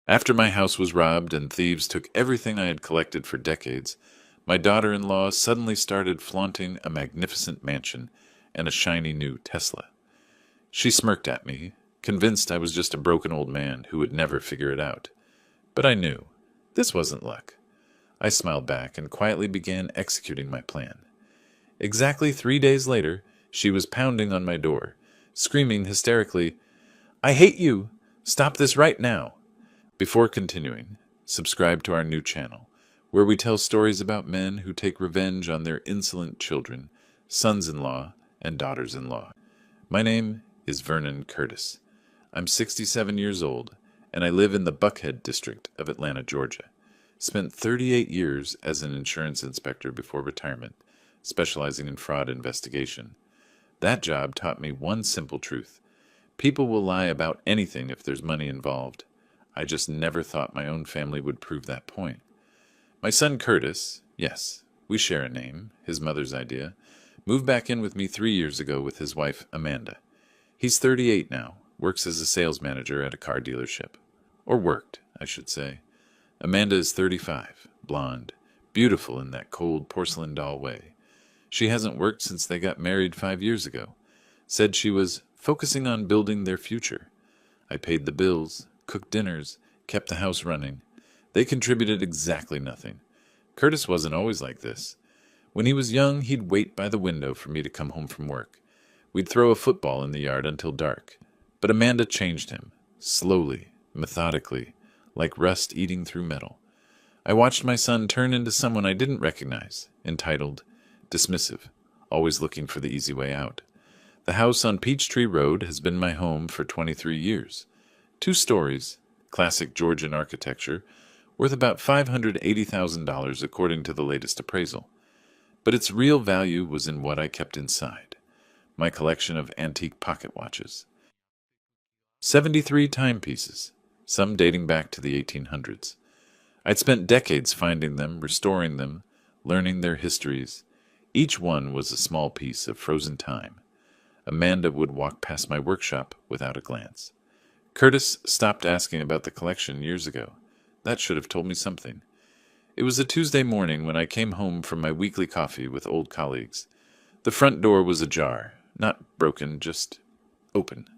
After my house was robbed and thieves took everything I had collected for decades, my daughter-in-law suddenly started flaunting a magnificent mansion and a shiny new Tesla. She smirked at me, convinced I was just a broken old man who would never figure it out. But I knew. This wasn't luck. I smiled back and quietly began executing my plan. Exactly 3 days later, she was pounding on my door, screaming hysterically, "I hate you! Stop this right now!" Before continuing, subscribe to our new channel, where we tell stories about men who take revenge on their insolent children, sons-in-law, and daughters-in-law. My name is Vernon Curtis. I'm 67 years old, and I live in the Buckhead district of Atlanta, Georgia. Spent 38 years as an insurance inspector before retirement, specializing in fraud investigation. That job taught me one simple truth. People will lie about anything if there's money involved. I just never thought my own family would prove that point. My son Curtis, yes, we share a name, his mother's idea, moved back in with me 3 years ago with his wife Amanda. He's 38 now, works as a sales manager at a car dealership. Or worked, I should say. Amanda is 35, blonde, beautiful in that cold porcelain doll way. She hasn't worked since they got married 5 years ago. Said she was focusing on building their future. I paid the bills, cooked dinners, kept the house running. They contributed exactly nothing. Curtis wasn't always like this. When he was young, he'd wait by the window for me to come home from work. We'd throw a football in the yard until dark. But Amanda changed him, slowly, methodically, like rust eating through metal. I watched my son turn into someone I didn't recognize, entitled, dismissive, always looking for the easy way out. The house on Peachtree Road has been my home for 23 years. 2 stories, classic Georgian architecture, worth about $580,000 according to the latest appraisal. But its real value was in what I kept inside, my collection of antique pocket watches. 73 timepieces, some dating back to the 1800s. I'd spent decades finding them, restoring them, learning their histories. Each one was a small piece of frozen time. Amanda would walk past my workshop without a glance. Curtis stopped asking about the collection years ago. That should have told me something. It was a Tuesday morning when I came home from my weekly coffee with old colleagues. The front door was ajar, not broken, just open.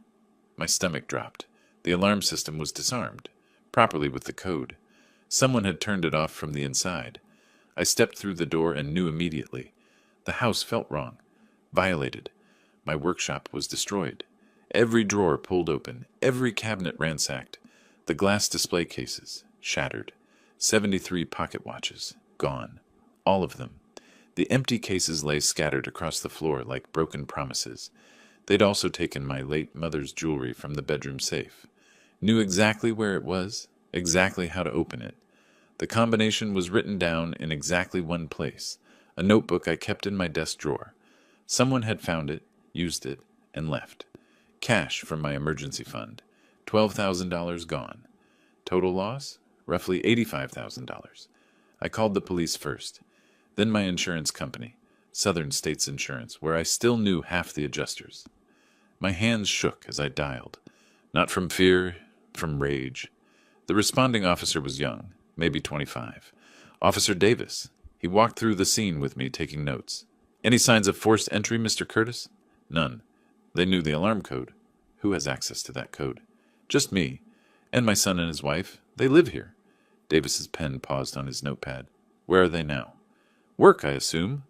My stomach dropped. The alarm system was disarmed, properly with the code. Someone had turned it off from the inside. I stepped through the door and knew immediately. The house felt wrong, violated. My workshop was destroyed. Every drawer pulled open, every cabinet ransacked. The glass display cases, shattered. 73 pocket watches, gone. All of them. The empty cases lay scattered across the floor like broken promises. They'd also taken my late mother's jewelry from the bedroom safe. Knew exactly where it was, exactly how to open it. The combination was written down in exactly one place, a notebook I kept in my desk drawer. Someone had found it, used it, and left. Cash from my emergency fund. $12,000 gone. Total loss? Roughly $85,000. I called the police first, then my insurance company, Southern States Insurance, where I still knew half the adjusters. My hands shook as I dialed, not from fear, from rage. The responding officer was young, maybe 25. Officer Davis. He walked through the scene with me, taking notes. Any signs of forced entry, Mr. Curtis? None. They knew the alarm code. Who has access to that code? Just me. And my son and his wife. They live here. Davis's pen paused on his notepad. Where are they now? Work, I assume.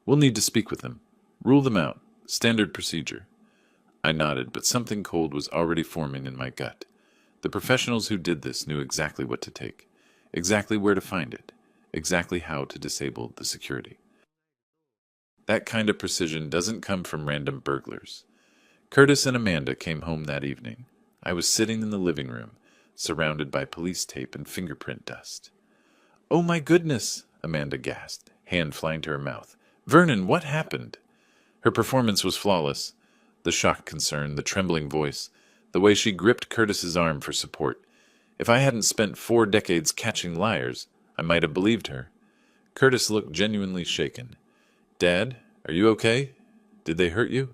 We'll need to speak with them. Rule them out. Standard procedure. I nodded, but something cold was already forming in my gut. The professionals who did this knew exactly what to take, exactly where to find it, exactly how to disable the security. That kind of precision doesn't come from random burglars. Curtis and Amanda came home that evening. I was sitting in the living room, surrounded by police tape and fingerprint dust. "Oh my goodness," Amanda gasped, hand flying to her mouth. "Vernon, what happened?" Her performance was flawless. The shocked concern, the trembling voice, the way she gripped Curtis's arm for support. If I hadn't spent 4 decades catching liars, I might have believed her. Curtis looked genuinely shaken. "Dad, are you okay? Did they hurt you?"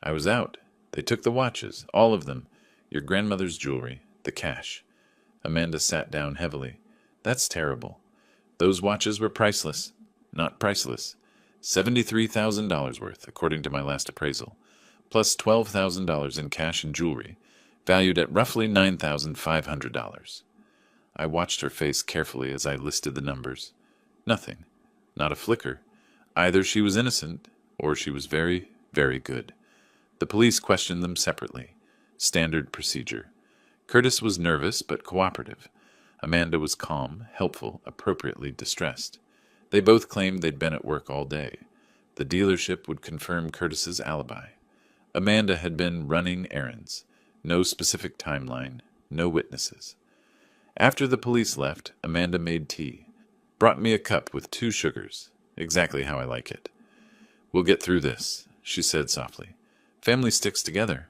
"I was out. They took the watches, all of them, your grandmother's jewelry, the cash. Amanda sat down heavily. That's terrible. Those watches were priceless. Not priceless. $73,000 worth, according to my last appraisal, plus $12,000 in cash and jewelry, valued at roughly $9,500. I watched her face carefully as I listed the numbers. Nothing. Not a flicker. Either she was innocent, or she was very, very good. The police questioned them separately. Standard procedure. Curtis was nervous but cooperative. Amanda was calm, helpful, appropriately distressed. They both claimed they'd been at work all day. The dealership would confirm Curtis's alibi. Amanda had been running errands. No specific timeline, no witnesses. After the police left, Amanda made tea. Brought me a cup with 2 sugars, exactly how I like it. We'll get through this, she said softly. Family sticks together.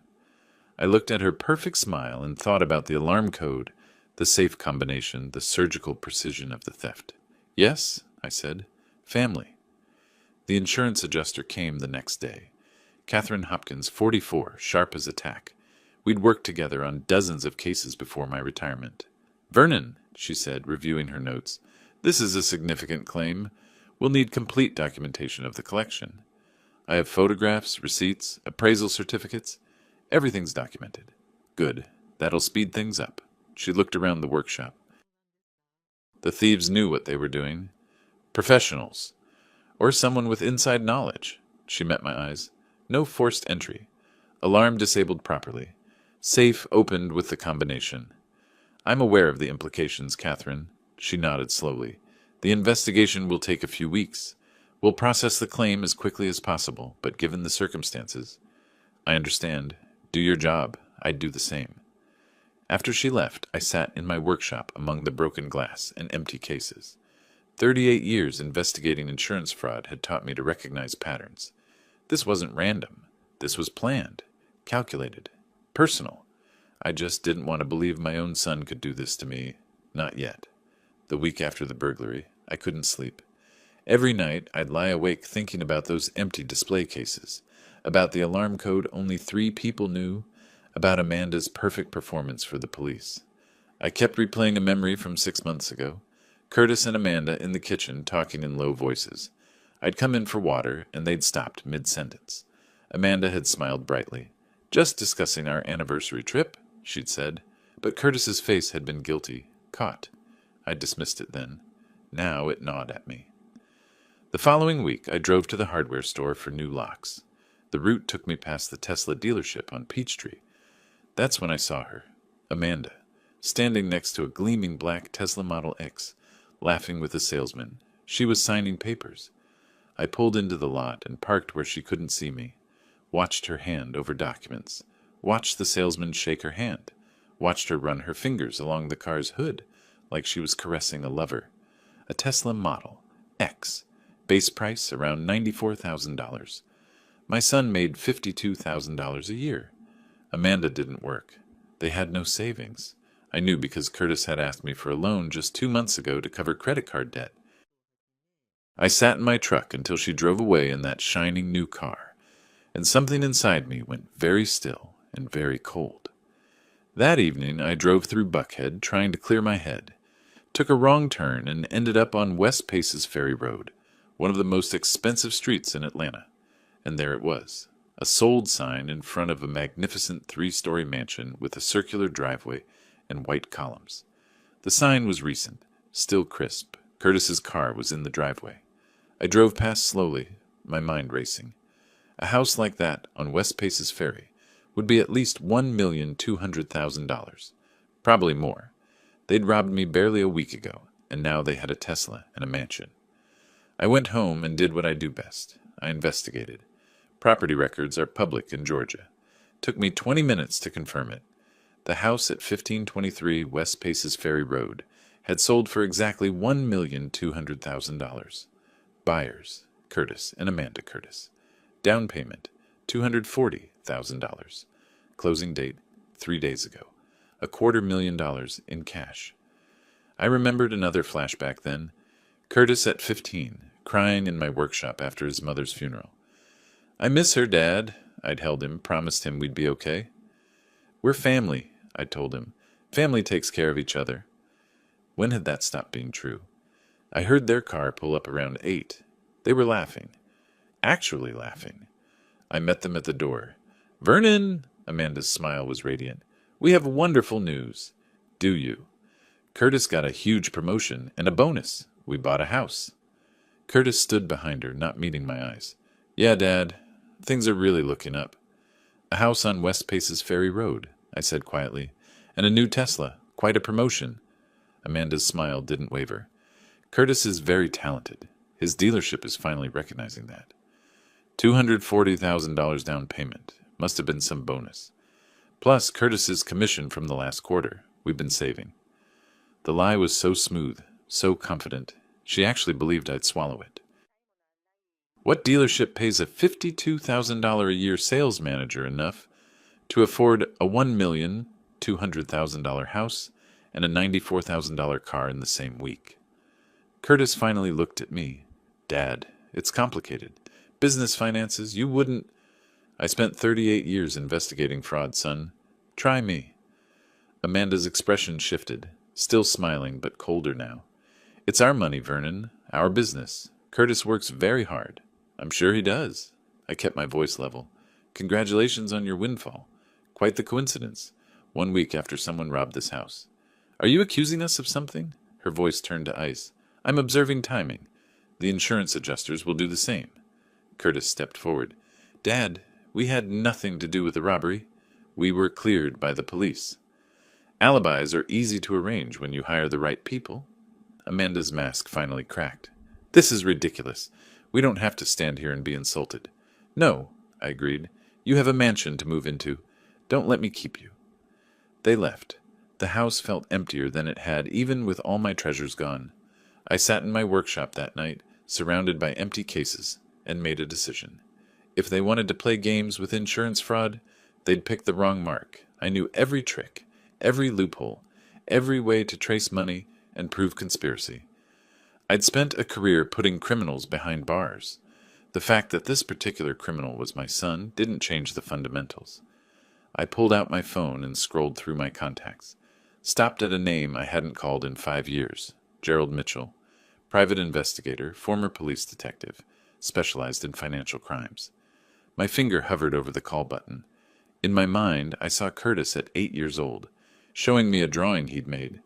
I looked at her perfect smile and thought about the alarm code, the safe combination, the surgical precision of the theft. Yes, I said. Family. The insurance adjuster came the next day. Catherine Hopkins, 44, sharp as a tack. We'd worked together on dozens of cases before my retirement. Vernon, she said, reviewing her notes, this is a significant claim. We'll need complete documentation of the collection. I have photographs, receipts, appraisal certificates. Everything's documented. Good. That'll speed things up. She looked around the workshop. The thieves knew what they were doing. Professionals. Or someone with inside knowledge. She met my eyes. No forced entry. Alarm disabled properly. Safe opened with the combination. I'm aware of the implications, Catherine. She nodded slowly. The investigation will take a few weeks. We'll process the claim as quickly as possible, but given the circumstances... I understand. Do your job. I'd do the same. After she left, I sat in my workshop among the broken glass and empty cases. 38 years investigating insurance fraud had taught me to recognize patterns. This wasn't random. This was planned, calculated, personal. I just didn't want to believe my own son could do this to me. Not yet. The week after the burglary, I couldn't sleep. Every night, I'd lie awake thinking about those empty display cases, about the alarm code only 3 people knew, about Amanda's perfect performance for the police. I kept replaying a memory from 6 months ago. Curtis and Amanda in the kitchen talking in low voices. I'd come in for water, and they'd stopped mid-sentence. Amanda had smiled brightly. Just discussing our anniversary trip, she'd said, but Curtis's face had been guilty, caught. I dismissed it then. Now it gnawed at me. The following week, I drove to the hardware store for new locks. The route took me past the Tesla dealership on Peachtree. That's when I saw her, Amanda, standing next to a gleaming black Tesla Model X, laughing with a salesman. She was signing papers. I pulled into the lot and parked where she couldn't see me. Watched her hand over documents. Watched the salesman shake her hand. Watched her run her fingers along the car's hood, like she was caressing a lover. A Tesla Model X. Base price around $94,000. My son made $52,000 a year. Amanda didn't work. They had no savings. I knew because Curtis had asked me for a loan just 2 months ago to cover credit card debt. I sat in my truck until she drove away in that shining new car, and something inside me went very still and very cold. That evening I drove through Buckhead trying to clear my head, took a wrong turn and ended up on West Paces Ferry Road, one of the most expensive streets in Atlanta. And there it was, a sold sign in front of a magnificent 3-story mansion with a circular driveway and white columns. The sign was recent, still crisp. Curtis's car was in the driveway. I drove past slowly, my mind racing. A house like that on West Paces Ferry would be at least $1,200,000. Probably more. They'd robbed me barely a week ago, and now they had a Tesla and a mansion. I went home and did what I do best. I investigated. Property records are public in Georgia. Took me 20 minutes to confirm it. The house at 1523 West Paces Ferry Road had sold for exactly $1,200,000. Buyers, Curtis and Amanda Curtis. Down payment, $240,000. Closing date, 3 days ago. $250,000 in cash. I remembered another flashback then. Curtis at 15, crying in my workshop after his mother's funeral. I miss her, Dad. I'd held him, promised him we'd be okay. We're family, I told him. Family takes care of each other. When had that stopped being true? I heard their car pull up around 8. They were laughing. Actually laughing. I met them at the door. "Vernon!" Amanda's smile was radiant. "We have wonderful news." "Do you?" "Curtis got a huge promotion and a bonus. We bought a house." Curtis stood behind her, not meeting my eyes. "Yeah, Dad. Things are really looking up." "A house on West Paces Ferry Road," I said quietly. "And a new Tesla. Quite a promotion." Amanda's smile didn't waver. "Curtis is very talented. His dealership is finally recognizing that." $240,000 down payment. Must have been some bonus. Plus Curtis's commission from the last quarter. We've been saving. The lie was so smooth, so confident. She actually believed I'd swallow it. What dealership pays a $52,000 a year sales manager enough to afford a $1,200,000 house and a $94,000 car in the same week? Curtis finally looked at me. "Dad, it's complicated. Business finances, you wouldn't—" "I spent 38 years investigating fraud, son. Try me." Amanda's expression shifted, still smiling, but colder now. "It's our money, Vernon, our business. Curtis works very hard." "I'm sure he does." I kept my voice level. "Congratulations on your windfall. Quite the coincidence. 1 week after someone robbed this house." "Are you accusing us of something?" Her voice turned to ice. "I'm observing timing. The insurance adjusters will do the same." Curtis stepped forward. "Dad, we had nothing to do with the robbery. We were cleared by the police." "Alibis are easy to arrange when you hire the right people." Amanda's mask finally cracked. "This is ridiculous. We don't have to stand here and be insulted." "No," I agreed. "You have a mansion to move into. Don't let me keep you." They left. The house felt emptier than it had, even with all my treasures gone. I sat in my workshop that night, surrounded by empty cases, and made a decision. If they wanted to play games with insurance fraud, they'd pick the wrong mark. I knew every trick, every loophole, every way to trace money and prove conspiracy. I'd spent a career putting criminals behind bars. The fact that this particular criminal was my son didn't change the fundamentals. I pulled out my phone and scrolled through my contacts. Stopped at a name I hadn't called in 5 years. Gerald Mitchell, private investigator, former police detective, specialized in financial crimes. My finger hovered over the call button. In my mind, I saw Curtis at 8 years old, showing me a drawing he'd made.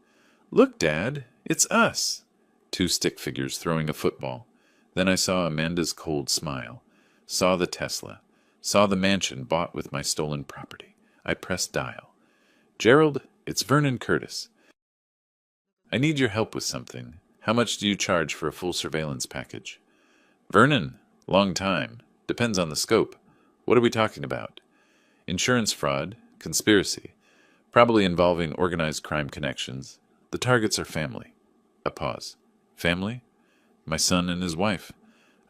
"Look, Dad, it's us." 2 stick figures throwing a football. Then I saw Amanda's cold smile, saw the Tesla, saw the mansion bought with my stolen property. I pressed dial. "Gerald, it's Vernon Curtis. I need your help with something. How much do you charge for a full surveillance package?" "Vernon, long time. Depends on the scope. What are we talking about?" "Insurance fraud, conspiracy, probably involving organized crime connections. The targets are family." A pause. "Family?" "My son and his wife.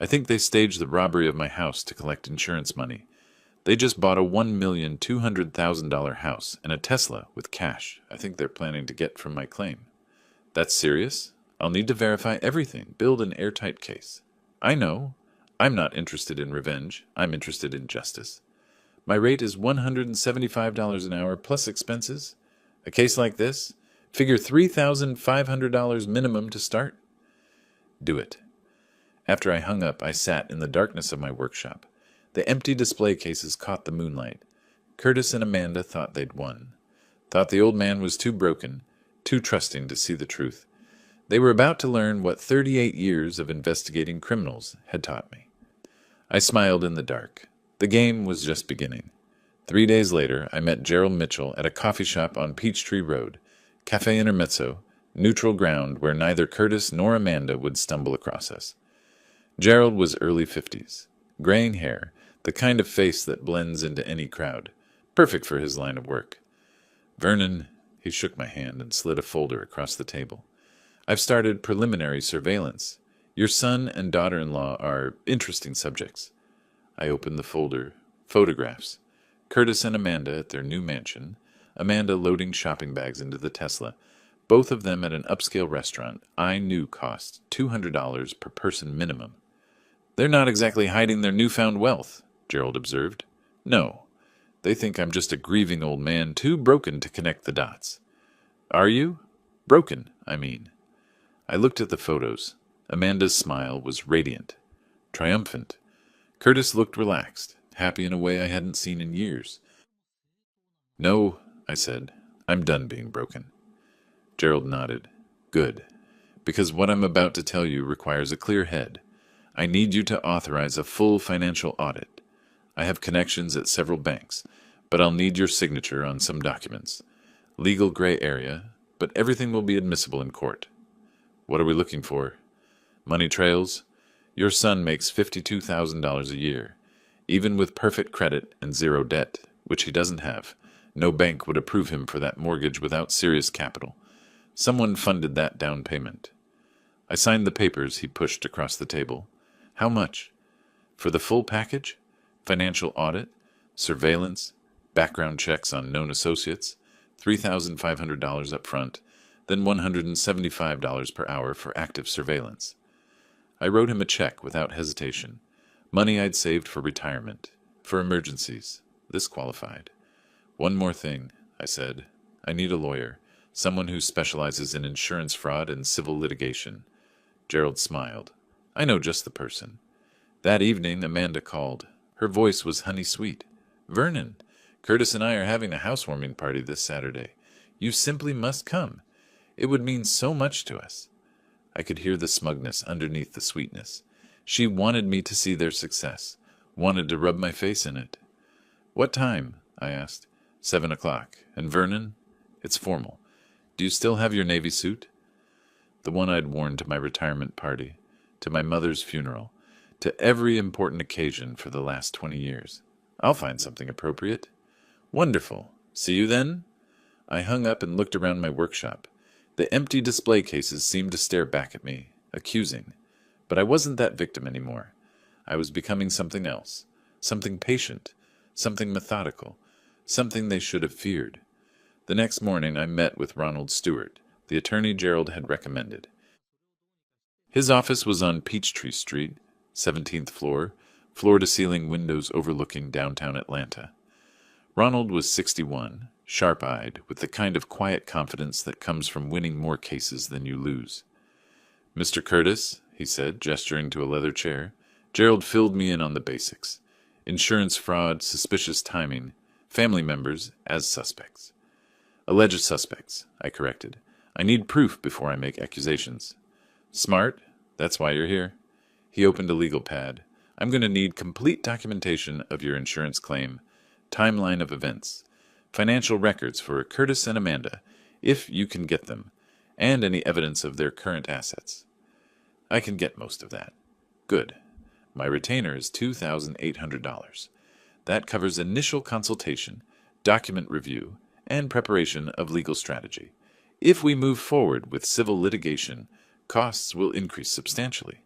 I think they staged the robbery of my house to collect insurance money. They just bought a $1,200,000 house and a Tesla with cash I think they're planning to get from my claim." "That's serious? I'll need to verify everything, build an airtight case." "I know. I'm not interested in revenge. I'm interested in justice. My rate is $175 an hour plus expenses. A case like this? Figure $3,500 minimum to start." "Do it." After I hung up, I sat in the darkness of my workshop. The empty display cases caught the moonlight. Curtis and Amanda thought they'd won. Thought the old man was too broken, too trusting to see the truth. They were about to learn what 38 years of investigating criminals had taught me. I smiled in the dark. The game was just beginning. 3 days later, I met Gerald Mitchell at a coffee shop on Peachtree Road, Café Intermezzo, neutral ground where neither Curtis nor Amanda would stumble across us. Gerald was early 50s, graying hair, the kind of face that blends into any crowd, perfect for his line of work. "Vernon," he shook my hand and slid a folder across the table. "I've started preliminary surveillance. Your son and daughter-in-law are interesting subjects." I opened the folder. Photographs. Curtis and Amanda at their new mansion. Amanda loading shopping bags into the Tesla. Both of them at an upscale restaurant I knew cost $200 per person minimum. "They're not exactly hiding their newfound wealth," Gerald observed. "No. They think I'm just a grieving old man too broken to connect the dots." "Are you? Broken, I mean." I looked at the photos. Amanda's smile was radiant, triumphant. Curtis looked relaxed, happy in a way I hadn't seen in years. "No," I said. "I'm done being broken." Gerald nodded. "Good. Because what I'm about to tell you requires a clear head. I need you to authorize a full financial audit. I have connections at several banks, but I'll need your signature on some documents. Legal gray area, but everything will be admissible in court. What are we looking for? Money trails? Your son makes $52,000 a year. Even with perfect credit and zero debt, which he doesn't have, no bank would approve him for that mortgage without serious capital. Someone funded that down payment." I signed the papers he pushed across the table. "How much? For the full package? Financial audit, surveillance, background checks on known associates, $3,500 up front, then $175 per hour for active surveillance." I wrote him a check without hesitation. Money I'd saved for retirement, for emergencies. This qualified. "One more thing," I said. "I need a lawyer, someone who specializes in insurance fraud and civil litigation." Gerald smiled. "I know just the person." That evening, Amanda called. Her voice was honey-sweet. "Vernon, Curtis and I are having a housewarming party this Saturday. You simply must come. It would mean so much to us." I could hear the smugness underneath the sweetness. She wanted me to see their success, wanted to rub my face in it. "What time?" I asked. 7 o'clock. "And Vernon?" "It's formal. Do you still have your Navy suit?" The one I'd worn to my retirement party, to my mother's funeral, to every important occasion for the last 20 years. "I'll find something appropriate." "Wonderful. See you then?" I hung up and looked around my workshop. The empty display cases seemed to stare back at me, accusing. But I wasn't that victim anymore. I was becoming something else, something patient, something methodical, something they should have feared. The next morning I met with Ronald Stewart, the attorney Gerald had recommended. His office was on Peachtree Street, 17th floor, floor-to-ceiling windows overlooking downtown Atlanta. Ronald was 61, sharp-eyed, with the kind of quiet confidence that comes from winning more cases than you lose. "Mr. Curtis," he said, gesturing to a leather chair. Gerald filled me in on the basics. Insurance fraud, suspicious timing, family members as suspects. "Alleged suspects," I corrected. "I need proof before I make accusations." "Smart. That's why you're here." He opened a legal pad. "I'm going to need complete documentation of your insurance claim, timeline of events, financial records for Curtis and Amanda, if you can get them, and any evidence of their current assets." "I can get most of that." "Good. My retainer is $2,800. That covers initial consultation, document review, and preparation of legal strategy. If we move forward with civil litigation, costs will increase substantially."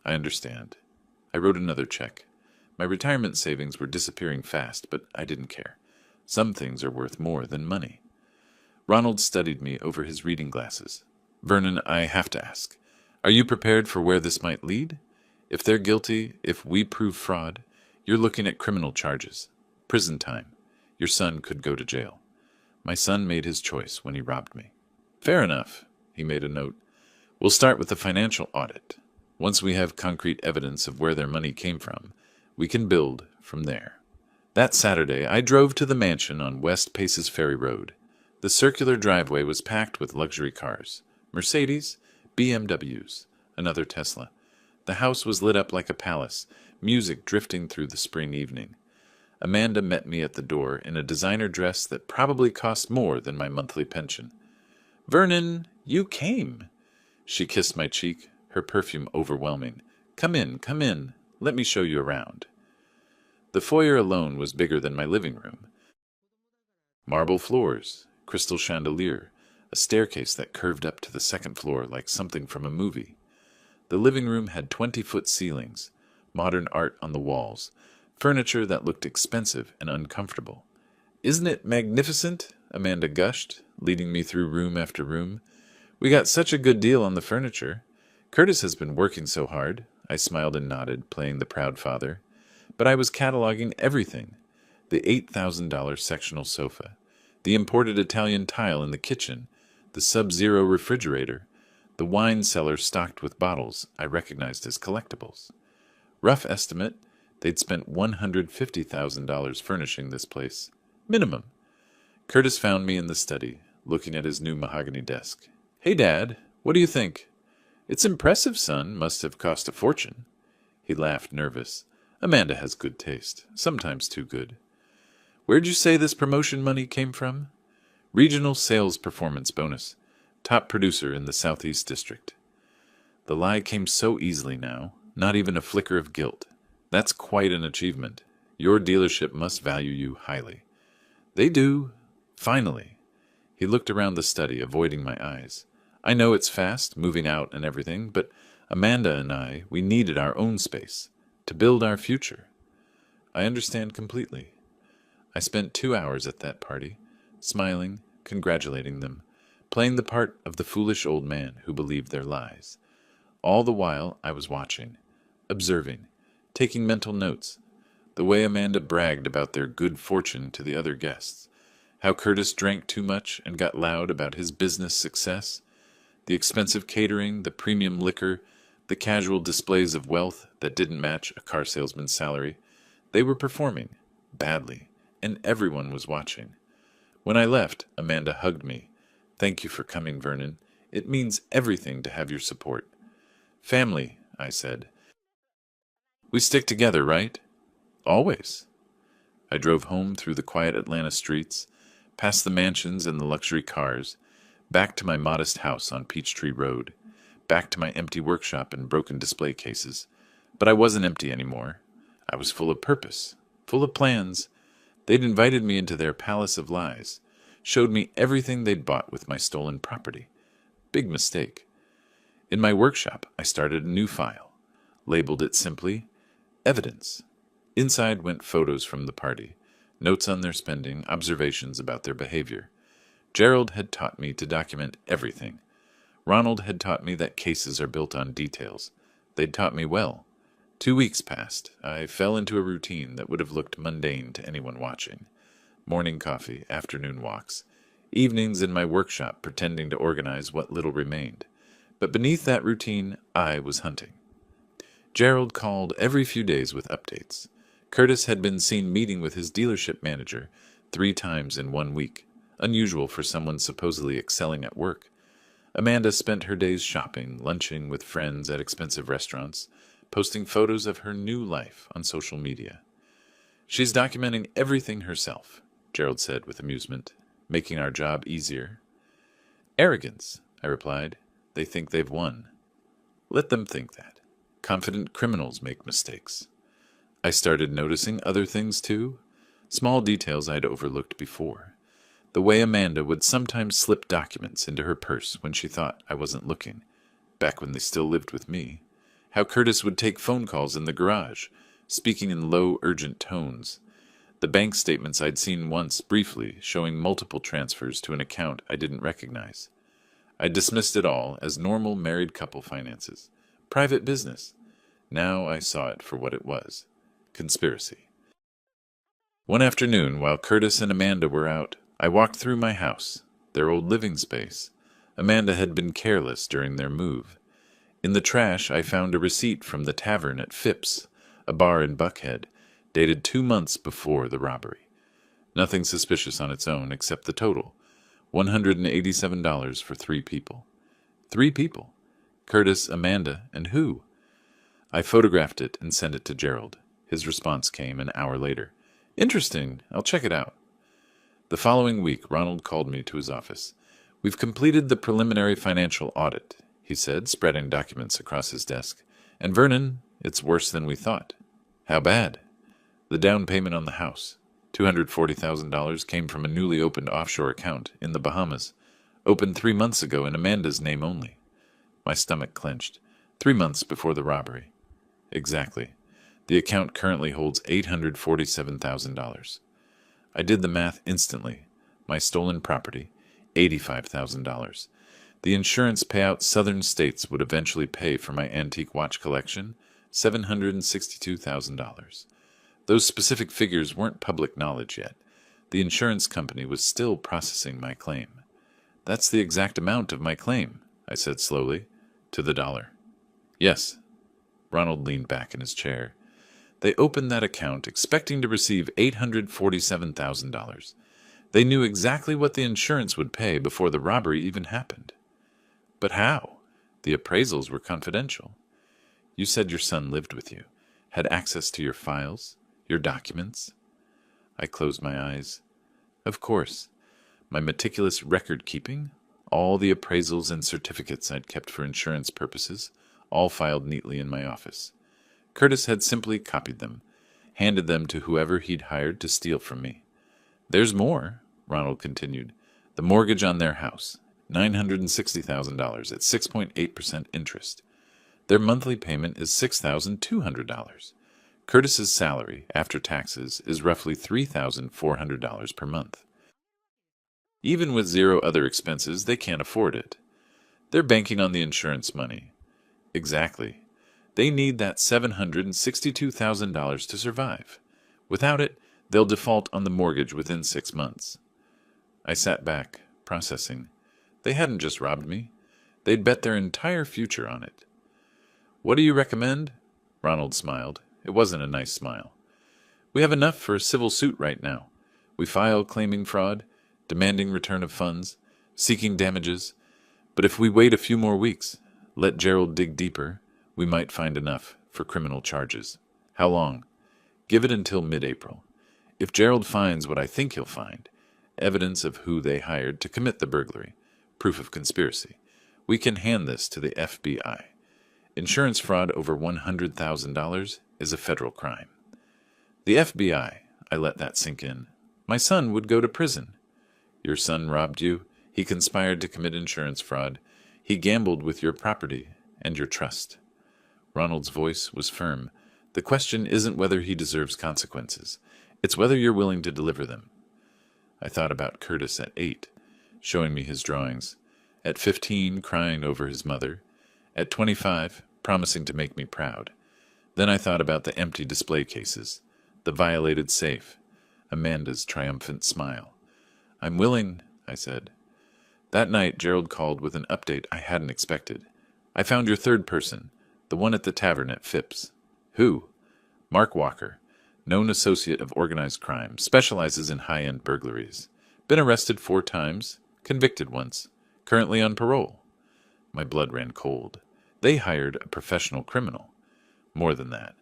"I understand." I wrote another check. My retirement savings were disappearing fast, but I didn't care. Some things are worth more than money. Ronald studied me over his reading glasses. "Vernon, I have to ask, are you prepared for where this might lead? If they're guilty, if we prove fraud, you're looking at criminal charges, prison time. Your son could go to jail. My son made his choice when he robbed me." "Fair enough." He made a note. "We'll start with the financial audit. Once we have concrete evidence of where their money came from, we can build from there." That Saturday, I drove to the mansion on West Paces Ferry Road. The circular driveway was packed with luxury cars, Mercedes, BMWs, another Tesla. The house was lit up like a palace, music drifting through the spring evening. Amanda met me at the door in a designer dress that probably cost more than my monthly pension. "Vernon, you came." She kissed my cheek, her perfume overwhelming. Come in. Let me show you around." The foyer alone was bigger than my living room. Marble floors, crystal chandelier, a staircase that curved up to the second floor like something from a movie. The living room had 20-foot ceilings, modern art on the walls, furniture that looked expensive and uncomfortable. "Isn't it magnificent?" Amanda gushed, leading me through room after room. "We got such a good deal on the furniture. Curtis has been working so hard." I smiled and nodded, playing the proud father. But I was cataloging everything. The $8,000 sectional sofa, the imported Italian tile in the kitchen, the Sub-Zero refrigerator, the wine cellar stocked with bottles I recognized as collectibles. Rough estimate, they'd spent $150,000 furnishing this place. Minimum. Curtis found me in the study, looking at his new mahogany desk. "Hey, Dad, what do you think?" "It's impressive, son. Must have cost a fortune." He laughed, nervous. Amanda has good taste, sometimes too good. "Where'd you say this promotion money came from?" "Regional Sales Performance Bonus. Top producer in the Southeast District." The lie came so easily now, not even a flicker of guilt. "That's quite an achievement. Your dealership must value you highly." "They do. Finally." He looked around the study, avoiding my eyes. "I know it's fast, moving out and everything, but Amanda and I, we needed our own space, to build our future." "I understand completely." I spent 2 hours at that party, smiling, congratulating them, playing the part of the foolish old man who believed their lies. All the while I was watching, observing, taking mental notes, the way Amanda bragged about their good fortune to the other guests, how Curtis drank too much and got loud about his business success, the expensive catering, the premium liquor, the casual displays of wealth that didn't match a car salesman's salary. They were performing, badly, and everyone was watching. When I left, Amanda hugged me. "Thank you for coming, Vernon. It means everything to have your support." "Family," I said. "We stick together, right?" "Always." I drove home through the quiet Atlanta streets, past the mansions and the luxury cars, back to my modest house on Peachtree Road, back to my empty workshop and broken display cases. But I wasn't empty anymore. I was full of purpose, full of plans. They'd invited me into their palace of lies, showed me everything they'd bought with my stolen property. Big mistake. In my workshop, I started a new file, labeled it simply Evidence. Inside went photos from the party, notes on their spending, observations about their behavior. Gerald had taught me to document everything. Ronald had taught me that cases are built on details. They'd taught me well. 2 weeks passed. I fell into a routine that would have looked mundane to anyone watching. Morning coffee, afternoon walks, evenings in my workshop pretending to organize what little remained. But beneath that routine, I was hunting. Gerald called every few days with updates. Curtis had been seen meeting with his dealership manager 3 times in 1 week, unusual for someone supposedly excelling at work. Amanda spent her days shopping, lunching with friends at expensive restaurants, posting photos of her new life on social media. "She's documenting everything herself," Gerald said with amusement, "making our job easier." "Arrogance," I replied. "They think they've won." "Let them think that. Confident criminals make mistakes." I started noticing other things too, small details I'd overlooked before. The way Amanda would sometimes slip documents into her purse when she thought I wasn't looking, back when they still lived with me. How Curtis would take phone calls in the garage, speaking in low, urgent tones. The bank statements I'd seen once briefly, showing multiple transfers to an account I didn't recognize. I dismissed it all as normal married couple finances. Private business. Now I saw it for what it was. Conspiracy. One afternoon, while Curtis and Amanda were out, I walked through my house, their old living space. Amanda had been careless during their move. In the trash, I found a receipt from the tavern at Phipps, a bar in Buckhead, dated 2 months before the robbery. Nothing suspicious on its own except the total, $187 for 3 people. 3 people. Curtis, Amanda, and who? I photographed it and sent it to Gerald. His response came an hour later. "Interesting. I'll check it out." The following week, Ronald called me to his office. "We've completed the preliminary financial audit," he said, spreading documents across his desk. "And Vernon, it's worse than we thought." "How bad?" "The down payment on the house, $240,000, came from a newly opened offshore account in the Bahamas, opened 3 months ago in Amanda's name only." My stomach clenched. 3 months before the robbery. Exactly. The account currently holds $847,000. I did the math instantly. My stolen property, $85,000. The insurance payout Southern states would eventually pay for my antique watch collection, $762,000. Those specific figures weren't public knowledge yet. The insurance company was still processing my claim. "That's the exact amount of my claim," I said slowly. To the dollar. Yes. Ronald leaned back in his chair. They opened that account expecting to receive $847,000. They knew exactly what the insurance would pay before the robbery even happened. But how? The appraisals were confidential. You said your son lived with you, had access to your files, your documents. I closed my eyes. Of course. My meticulous record keeping, all the appraisals and certificates I'd kept for insurance purposes, all filed neatly in my office. Curtis had simply copied them, handed them to whoever he'd hired to steal from me. There's more, Ronald continued. The mortgage on their house, $960,000 at 6.8% interest. Their monthly payment is $6,200. Curtis's salary, after taxes, is roughly $3,400 per month. Even with zero other expenses, they can't afford it. They're banking on the insurance money. Exactly. They need that $762,000 to survive. Without it, they'll default on the mortgage within 6 months. I sat back, processing. They hadn't just robbed me. They'd bet their entire future on it. What do you recommend? Ronald smiled. It wasn't a nice smile. We have enough for a civil suit right now. We file claiming fraud, demanding return of funds, seeking damages. But if we wait a few more weeks, let Gerald dig deeper, we might find enough for criminal charges. How long? Give it until mid-April. If Gerald finds what I think he'll find, evidence of who they hired to commit the burglary, proof of conspiracy, we can hand this to the FBI. Insurance fraud over $100,000 is a federal crime. The FBI, I let that sink in. My son would go to prison. Your son robbed you. He conspired to commit insurance fraud. He gambled with your property and your trust. Ronald's voice was firm. The question isn't whether he deserves consequences. It's whether you're willing to deliver them. I thought about Curtis at 8, showing me his drawings. At 15, crying over his mother. At 25, promising to make me proud. Then I thought about the empty display cases, the violated safe, Amanda's triumphant smile. I'm willing, I said. That night, Gerald called with an update I hadn't expected. I found your third person, the one at the tavern at Phipps. Who? Mark Walker, known associate of organized crime, specializes in high-end burglaries. Been arrested 4 times, convicted once, currently on parole. My blood ran cold. They hired a professional criminal. More than that.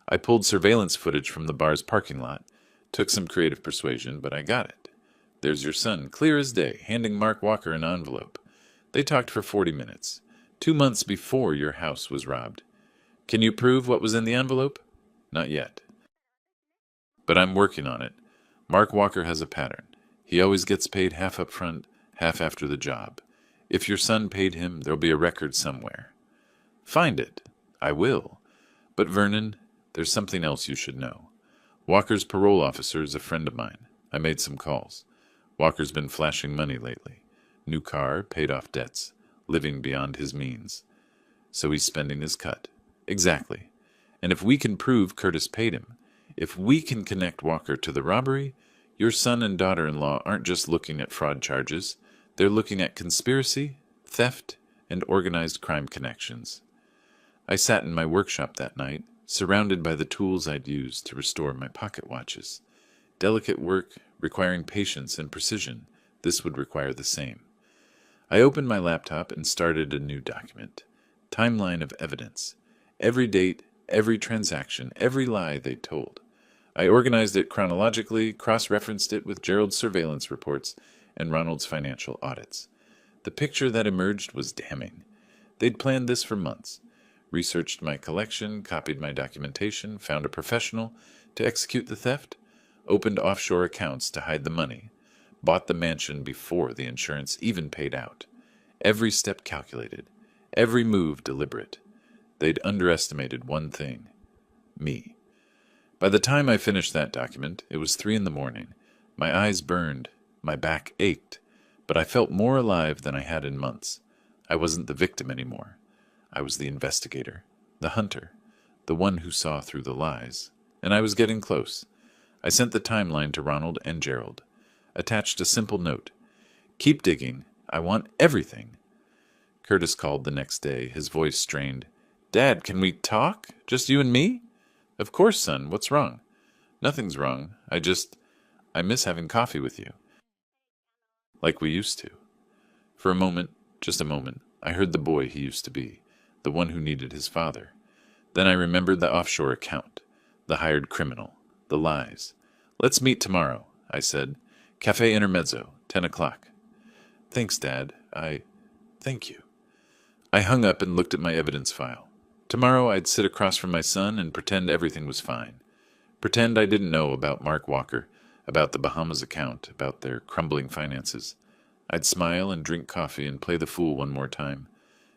I pulled surveillance footage from the bar's parking lot, took some creative persuasion, but I got it. There's your son, clear as day, handing Mark Walker an envelope. They talked for 40 minutes, 2 months before your house was robbed. Can you prove what was in the envelope? Not yet. But I'm working on it. Mark Walker has a pattern. He always gets paid half up front, half after the job. If your son paid him, there'll be a record somewhere. Find it. I will. But Vernon, there's something else you should know. Walker's parole officer is a friend of mine. I made some calls. Walker's been flashing money lately. New car, paid off debts, living beyond his means. So he's spending his cut. Exactly. And if we can prove Curtis paid him, if we can connect Walker to the robbery, your son and daughter-in-law aren't just looking at fraud charges. They're looking at conspiracy, theft, and organized crime connections. I sat in my workshop that night, surrounded by the tools I'd used to restore my pocket watches. Delicate work, requiring patience and precision, this would require the same. I opened my laptop and started a new document. Timeline of evidence. Every date, every transaction, every lie they'd told. I organized it chronologically, cross-referenced it with Gerald's surveillance reports and Ronald's financial audits. The picture that emerged was damning. They'd planned this for months. Researched my collection, copied my documentation, found a professional to execute the theft, opened offshore accounts to hide the money, bought the mansion before the insurance even paid out. Every step calculated, every move deliberate. They'd underestimated one thing: me. By the time I finished that document, it was 3 a.m. My eyes burned, my back ached, but I felt more alive than I had in months. I wasn't the victim anymore. I was the investigator, the hunter, the one who saw through the lies. And I was getting close. I sent the timeline to Ronald and Gerald. Attached a simple note. Keep digging. I want everything. Curtis called the next day, his voice strained. "Dad, can we talk? Just you and me?" "Of course, son. What's wrong?" "Nothing's wrong. I miss having coffee with you. Like we used to." For a moment, just a moment, I heard the boy he used to be, the one who needed his father. Then I remembered the offshore account, the hired criminal, the lies. "Let's meet tomorrow," I said. "Cafe Intermezzo, 10 o'clock. "Thanks, Dad. Thank you." I hung up and looked at my evidence file. Tomorrow I'd sit across from my son and pretend everything was fine. Pretend I didn't know about Mark Walker, about the Bahamas account, about their crumbling finances. I'd smile and drink coffee and play the fool one more time,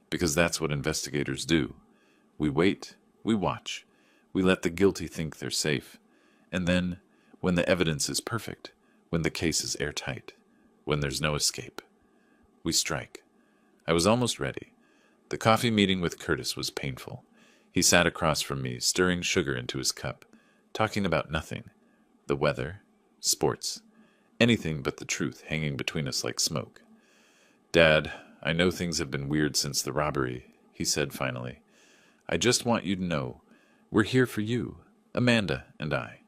because that's what investigators do. We wait, we watch, we let the guilty think they're safe, and then, when the evidence is perfect, when the case is airtight, when there's no escape, we strike. I was almost ready. The coffee meeting with Curtis was painful. He sat across from me, stirring sugar into his cup, talking about nothing. The weather, sports, anything but the truth hanging between us like smoke. "Dad, I know things have been weird since the robbery," he said finally. "I just want you to know, we're here for you, Amanda and I."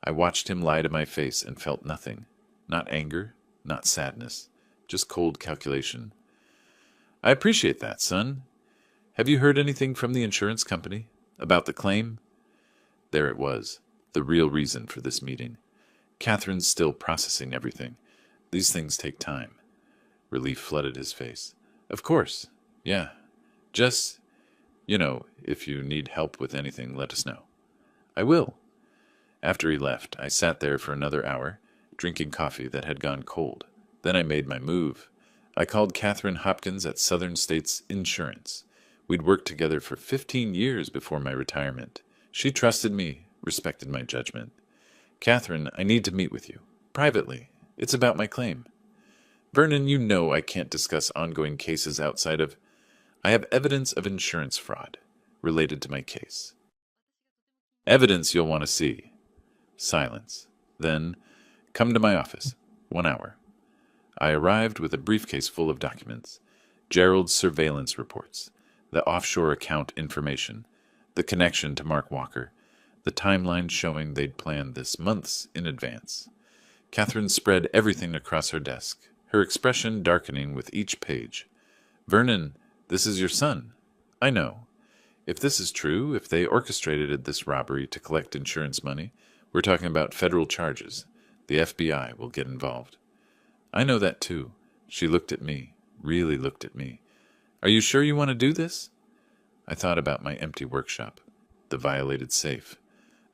I watched him lie to my face and felt nothing. Not anger, not sadness, just cold calculation. "I appreciate that, son. Have you heard anything from the insurance company? About the claim?" There it was, the real reason for this meeting. Catherine's still processing everything. These things take time. Relief flooded his face. "Of course. Yeah. Just, if you need help with anything, let us know." "I will." After he left, I sat there for another hour, drinking coffee that had gone cold. Then I made my move. I called Catherine Hopkins at Southern States Insurance. We'd worked together for 15 years before my retirement. She trusted me, respected my judgment. "Catherine, I need to meet with you. Privately. It's about my claim." "Vernon, you know I can't discuss ongoing cases outside of... I have evidence of insurance fraud related to my case." "Evidence you'll want to see." Silence. Then, "Come to my office. 1 hour." I arrived with a briefcase full of documents. Gerald's surveillance reports, the offshore account information, the connection to Mark Walker, the timeline showing they'd planned this months in advance. Catherine spread everything across her desk, her expression darkening with each page. "Vernon, this is your son. I know. If this is true, if they orchestrated this robbery to collect insurance money, we're talking about federal charges. The FBI will get involved." "I know that too." She looked at me, really looked at me. "Are you sure you want to do this?" I thought about my empty workshop, the violated safe,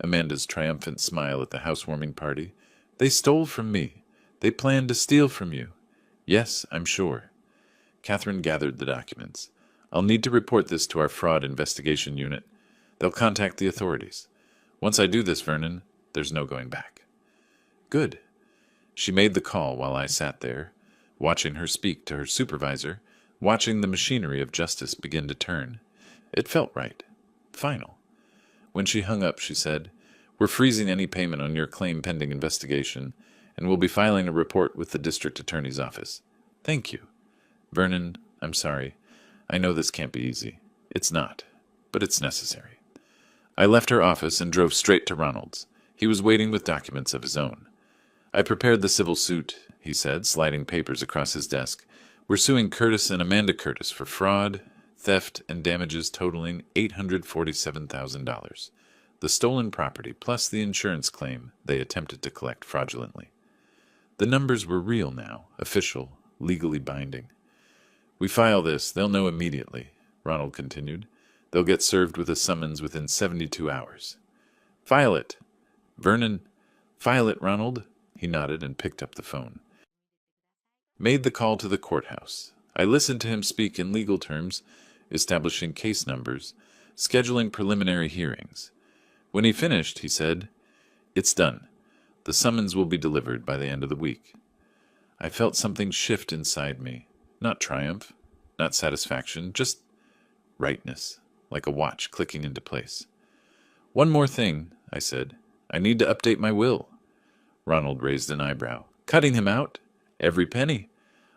Amanda's triumphant smile at the housewarming party. "They stole from me. They planned to steal from you." "Yes, I'm sure." Catherine gathered the documents. "I'll need to report this to our fraud investigation unit. They'll contact the authorities. Once I do this, Vernon, there's no going back." "Good." She made the call while I sat there, watching her speak to her supervisor, watching the machinery of justice begin to turn. It felt right. Final. When she hung up, she said, "We're freezing any payment on your claim pending investigation, and we'll be filing a report with the district attorney's office." "Thank you." "Vernon, I'm sorry. I know this can't be easy. It's not, but it's necessary." I left her office and drove straight to Ronald's. He was waiting with documents of his own. "I prepared the civil suit," he said, sliding papers across his desk. "We're suing Curtis and Amanda Curtis for fraud, theft, and damages totaling $847,000. The stolen property plus the insurance claim they attempted to collect fraudulently." The numbers were real now, official, legally binding. "We file this, they'll know immediately," Ronald continued. "They'll get served with a summons within 72 hours. "File it." "Vernon, file it, Ronald." He nodded and picked up the phone. Made the call to the courthouse. I listened to him speak in legal terms, establishing case numbers, scheduling preliminary hearings. When he finished, he said, "It's done. The summons will be delivered by the end of the week." I felt something shift inside me. Not triumph, not satisfaction, just rightness, like a watch clicking into place. "One more thing," I said. "I need to update my will." Ronald raised an eyebrow. "Cutting him out? Every penny.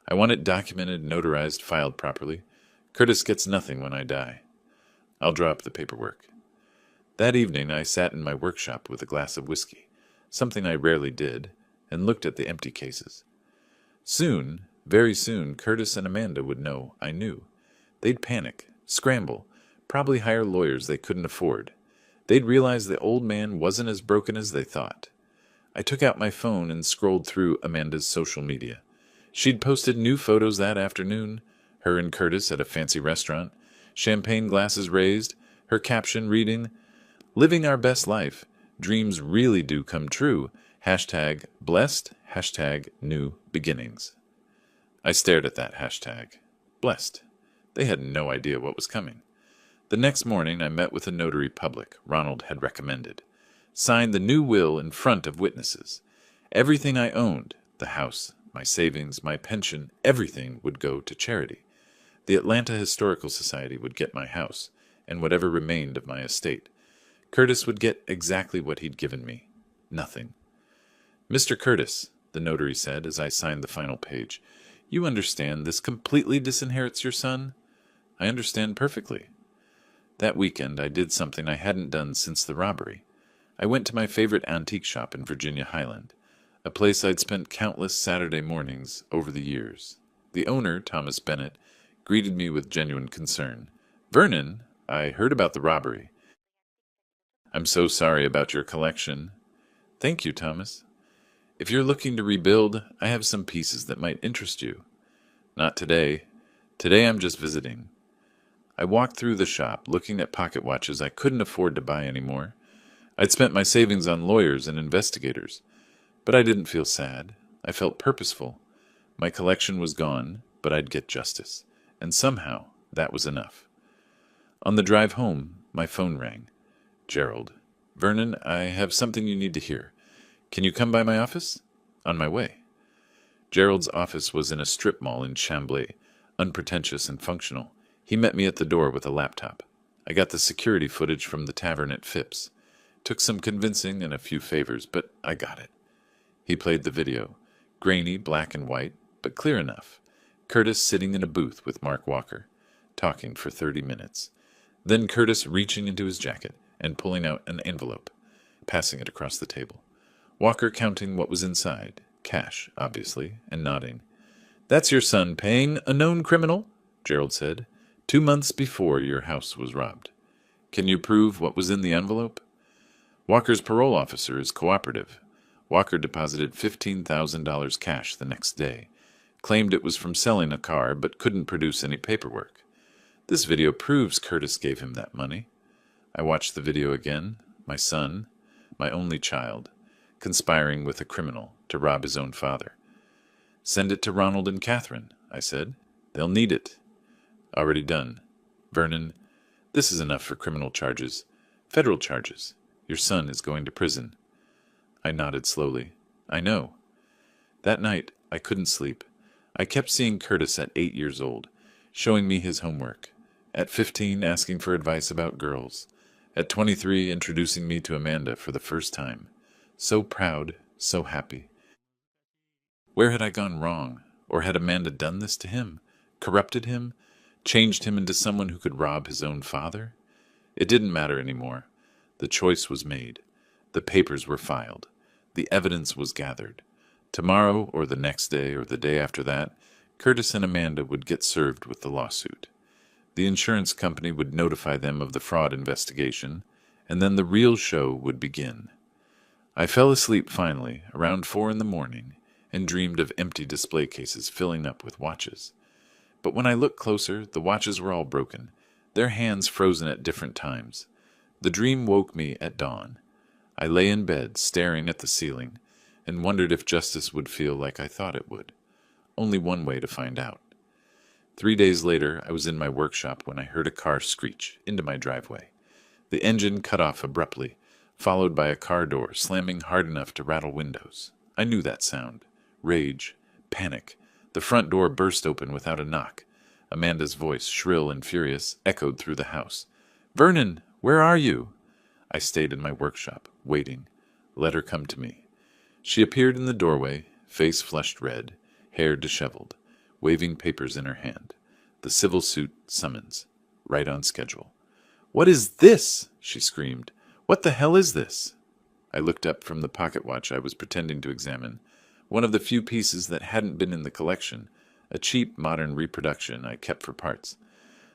I want it documented, notarized, filed properly. Curtis gets nothing when I die. I'll draw up the paperwork. That evening I sat in my workshop with a glass of whiskey, something I rarely did, and looked at the empty cases. Soon, very soon, Curtis and Amanda would know I knew. They'd panic, scramble, probably hire lawyers they couldn't afford. They'd realize the old man wasn't as broken as they thought. I took out my phone and scrolled through Amanda's social media. She'd posted new photos that afternoon, her and Curtis at a fancy restaurant, champagne glasses raised, her caption reading, "Living our best life. Dreams really do come true. Hashtag blessed. Hashtag new beginnings." I stared at that hashtag. Blessed. They had no idea what was coming. The next morning I met with a notary public Ronald had recommended. Signed the new will in front of witnesses. Everything I owned, the house, my savings, my pension, everything would go to charity. The Atlanta Historical Society would get my house, and whatever remained of my estate. Curtis would get exactly what he'd given me. Nothing. "Mr. Curtis," the notary said as I signed the final page, "you understand this completely disinherits your son?" "I understand perfectly." That weekend I did something I hadn't done since the robbery. I went to my favorite antique shop in Virginia Highland, a place I'd spent countless Saturday mornings over the years. The owner, Thomas Bennett, greeted me with genuine concern. "Vernon, I heard about the robbery. I'm so sorry about your collection." "Thank you, Thomas. If you're looking to rebuild, I have some pieces that might interest you." "Not today. Today I'm just visiting." I walked through the shop, looking at pocket watches I couldn't afford to buy anymore. I'd spent my savings on lawyers and investigators. But I didn't feel sad. I felt purposeful. My collection was gone, but I'd get justice. And somehow, that was enough. On the drive home, my phone rang. "Gerald. Vernon, I have something you need to hear. Can you come by my office?" "On my way." Gerald's office was in a strip mall in Chambly, unpretentious and functional. He met me at the door with a laptop. I got the security footage from the tavern at Phipps. Took some convincing and a few favors, but I got it. He played the video. Grainy, black and white, but clear enough. Curtis sitting in a booth with Mark Walker, talking for 30 minutes. Then Curtis reaching into his jacket and pulling out an envelope, passing it across the table. Walker counting what was inside, cash, obviously, and nodding. "That's your son paying a known criminal," Gerald said, "2 months before your house was robbed. Can you prove what was in the envelope?" Walker's parole officer is cooperative. Walker deposited $15,000 cash the next day. Claimed it was from selling a car, but couldn't produce any paperwork. This video proves Curtis gave him that money. I watched the video again. My son, my only child, conspiring with a criminal to rob his own father. "Send it to Ronald and Catherine," I said. "They'll need it." "Already done. Vernon, this is enough for criminal charges. Federal charges. Your son is going to prison." I nodded slowly. "I know." That night, I couldn't sleep. I kept seeing Curtis at 8 years old, showing me his homework. At 15, asking for advice about girls. At 23, introducing me to Amanda for the first time. So proud, so happy. Where had I gone wrong? Or had Amanda done this to him? Corrupted him? Changed him into someone who could rob his own father? It didn't matter anymore. The choice was made. The papers were filed. The evidence was gathered. Tomorrow, or the next day, or the day after that, Curtis and Amanda would get served with the lawsuit. The insurance company would notify them of the fraud investigation, and then the real show would begin. I fell asleep finally, around 4 in the morning, and dreamed of empty display cases filling up with watches. But when I looked closer, the watches were all broken, their hands frozen at different times. The dream woke me at dawn. I lay in bed, staring at the ceiling, and wondered if justice would feel like I thought it would. Only one way to find out. 3 days later, I was in my workshop when I heard a car screech into my driveway. The engine cut off abruptly, followed by a car door slamming hard enough to rattle windows. I knew that sound. Rage. Panic. The front door burst open without a knock. Amanda's voice, shrill and furious, echoed through the house. "Vernon, where are you?" I stayed in my workshop, waiting. Let her come to me. She appeared in the doorway, face flushed red, hair disheveled, waving papers in her hand. The civil suit summons. Right on schedule. "What is this?" she screamed. "What the hell is this?" I looked up from the pocket watch I was pretending to examine, one of the few pieces that hadn't been in the collection, a cheap modern reproduction I kept for parts.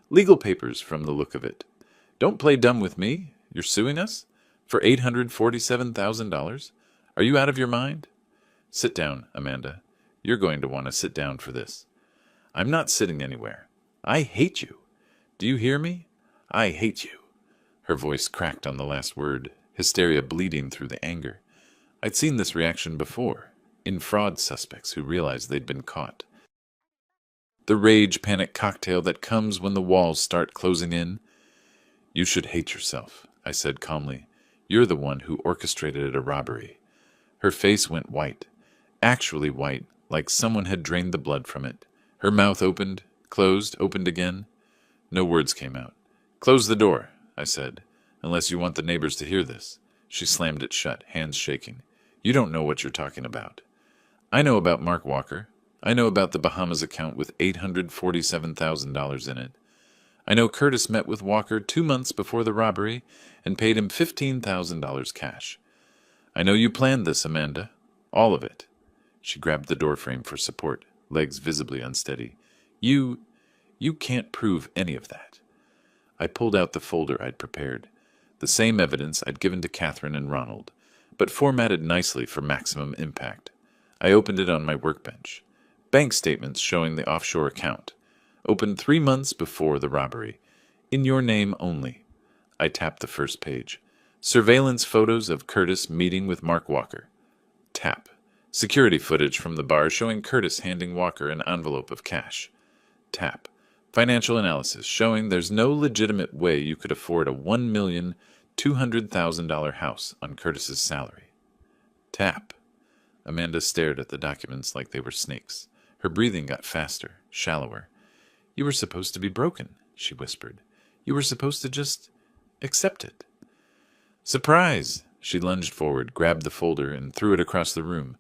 "Legal papers from the look of it. Don't play dumb with me. You're suing us? For $847,000? Are you out of your mind?" "Sit down, Amanda. You're going to want to sit down for this." "I'm not sitting anywhere. I hate you. Do you hear me? I hate you." Her voice cracked on the last word, hysteria bleeding through the anger. I'd seen this reaction before, in fraud suspects who realized they'd been caught. The rage panic cocktail that comes when the walls start closing in. "You should hate yourself," I said calmly. "You're the one who orchestrated a robbery." Her face went white, actually white, like someone had drained the blood from it. Her mouth opened, closed, opened again. No words came out. "Close the door," I said, "unless you want the neighbors to hear this." She slammed it shut, hands shaking. "You don't know what you're talking about." "I know about Mark Walker. I know about the Bahamas account with $847,000 in it. I know Curtis met with Walker 2 months before the robbery and paid him $15,000 cash. I know you planned this, Amanda. All of it." She grabbed the doorframe for support, legs visibly unsteady. You can't prove any of that." I pulled out the folder I'd prepared, the same evidence I'd given to Catherine and Ronald, but formatted nicely for maximum impact. I opened it on my workbench. Bank statements showing the offshore account. Opened 3 months before the robbery. In your name only. I tapped the first page. Surveillance photos of Curtis meeting with Mark Walker. Tap. Security footage from the bar showing Curtis handing Walker an envelope of cash. Tap. Financial analysis showing there's no legitimate way you could afford a $1,200,000 house on Curtis's salary. Tap. Amanda stared at the documents like they were snakes. Her breathing got faster, shallower. "You were supposed to be broken," she whispered. "You were supposed to just accept it." "Surprise!" She lunged forward, grabbed the folder, and threw it across the room.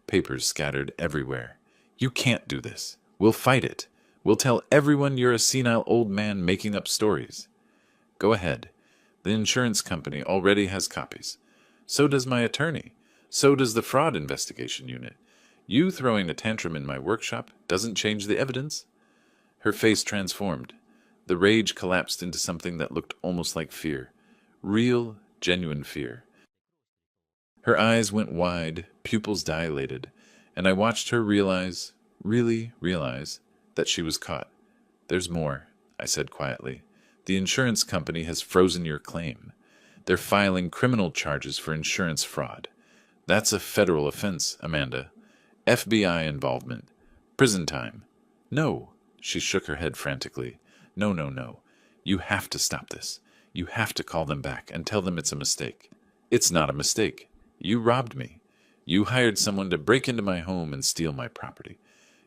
Papers scattered everywhere. "You can't do this. We'll fight it. We'll tell everyone you're a senile old man making up stories." "Go ahead. The insurance company already has copies. So does my attorney. So does the fraud investigation unit. You throwing a tantrum in my workshop doesn't change the evidence." Her face transformed. The rage collapsed into something that looked almost like fear. Real, genuine fear. Her eyes went wide, pupils dilated, and I watched her really realize, that she was caught. "There's more," I said quietly. "The insurance company has frozen your claim. They're filing criminal charges for insurance fraud. That's a federal offense, Amanda. FBI involvement. Prison time." "No." She shook her head frantically. No. You have to stop this. You have to call them back and tell them it's a mistake." "It's not a mistake. You robbed me. You hired someone to break into my home and steal my property.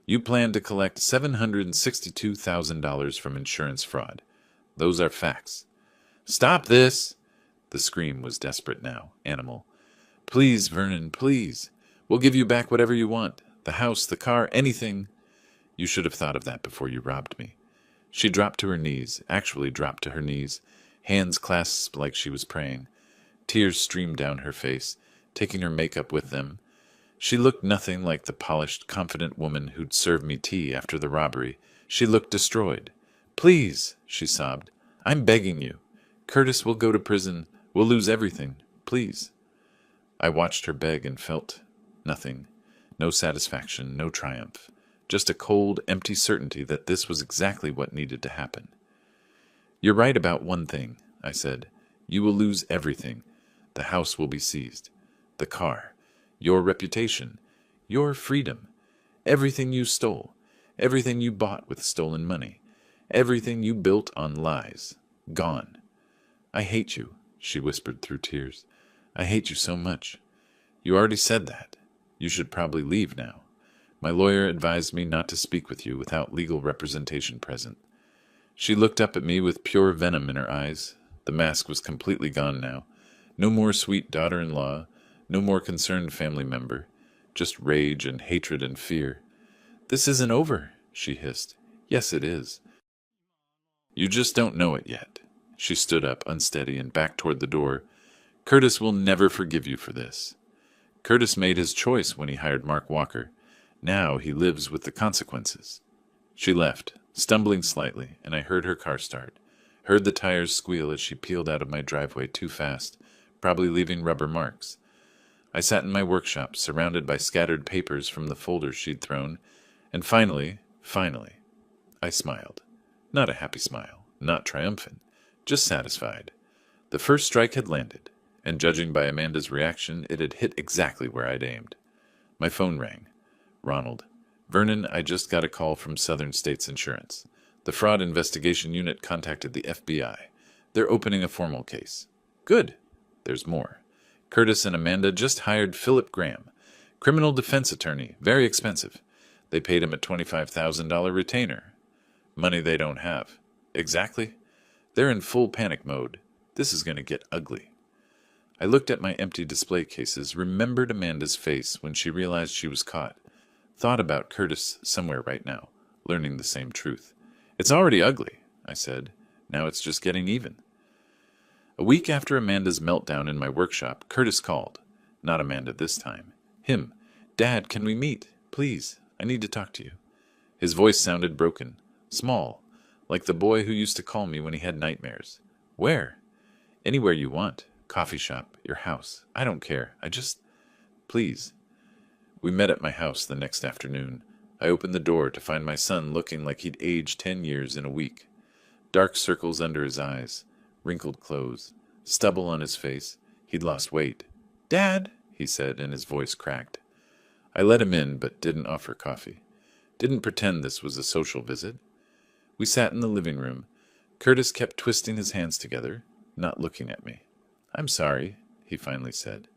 You planned to collect $762,000 from insurance fraud. Those are facts." "Stop this!" The scream was desperate now, animal. "Please, Vernon, please. We'll give you back whatever you want. The house, the car, anything." "You should have thought of that before you robbed me." She dropped to her knees, actually dropped to her knees, hands clasped like she was praying. Tears streamed down her face, taking her makeup with them. She looked nothing like the polished, confident woman who'd served me tea after the robbery. She looked destroyed. "Please," she sobbed. "I'm begging you. Curtis will go to prison. We'll lose everything. Please." I watched her beg and felt nothing. No satisfaction, no triumph. Just a cold, empty certainty that this was exactly what needed to happen. "You're right about one thing," I said. "You will lose everything. The house will be seized. The car. Your reputation. Your freedom. Everything you stole. Everything you bought with stolen money. Everything you built on lies. Gone. I hate you," she whispered through tears. "I hate you so much. You already said that. You should probably leave now. My lawyer advised me not to speak with you without legal representation present." She looked up at me with pure venom in her eyes. The mask was completely gone now. No more sweet daughter-in-law, no more concerned family member, just rage and hatred and fear. "This isn't over," she hissed. "Yes, it is. You just don't know it yet. She stood up, unsteady, and backed toward the door. Curtis will never forgive you for this. Curtis made his choice when he hired Mark Walker. Now he lives with the consequences. She left, stumbling slightly, and I heard her car start. Heard the tires squeal as she peeled out of my driveway too fast, probably leaving rubber marks. I sat in my workshop, surrounded by scattered papers from the folders she'd thrown, and finally, I smiled. Not a happy smile, not triumphant, just satisfied. The first strike had landed, and judging by Amanda's reaction, it had hit exactly where I'd aimed. My phone rang. Ronald. Vernon, I just got a call from Southern States Insurance. The fraud investigation unit contacted the FBI. They're opening a formal case. Good. There's more. Curtis and Amanda just hired Philip Graham, criminal defense attorney, very expensive. They paid him a $25,000 retainer. Money they don't have. Exactly. They're in full panic mode. This is going to get ugly. I looked at my empty display cases, remembered Amanda's face when she realized she was caught. Thought about Curtis somewhere right now, learning the same truth. It's already ugly, I said. Now it's just getting even. A week after Amanda's meltdown in my workshop, Curtis called. Not Amanda this time. Him. Dad, can we meet? Please. I need to talk to you. His voice sounded broken, small, like the boy who used to call me when he had nightmares. Where? Anywhere you want. Coffee shop, your house. I don't care. Please. We met at my house the next afternoon. I opened the door to find my son looking like he'd aged 10 years in a week. Dark circles under his eyes, wrinkled clothes, stubble on his face. He'd lost weight. Dad, he said, and his voice cracked. I let him in, but didn't offer coffee. Didn't pretend this was a social visit. We sat in the living room. Curtis kept twisting his hands together, not looking at me. I'm sorry, he finally said.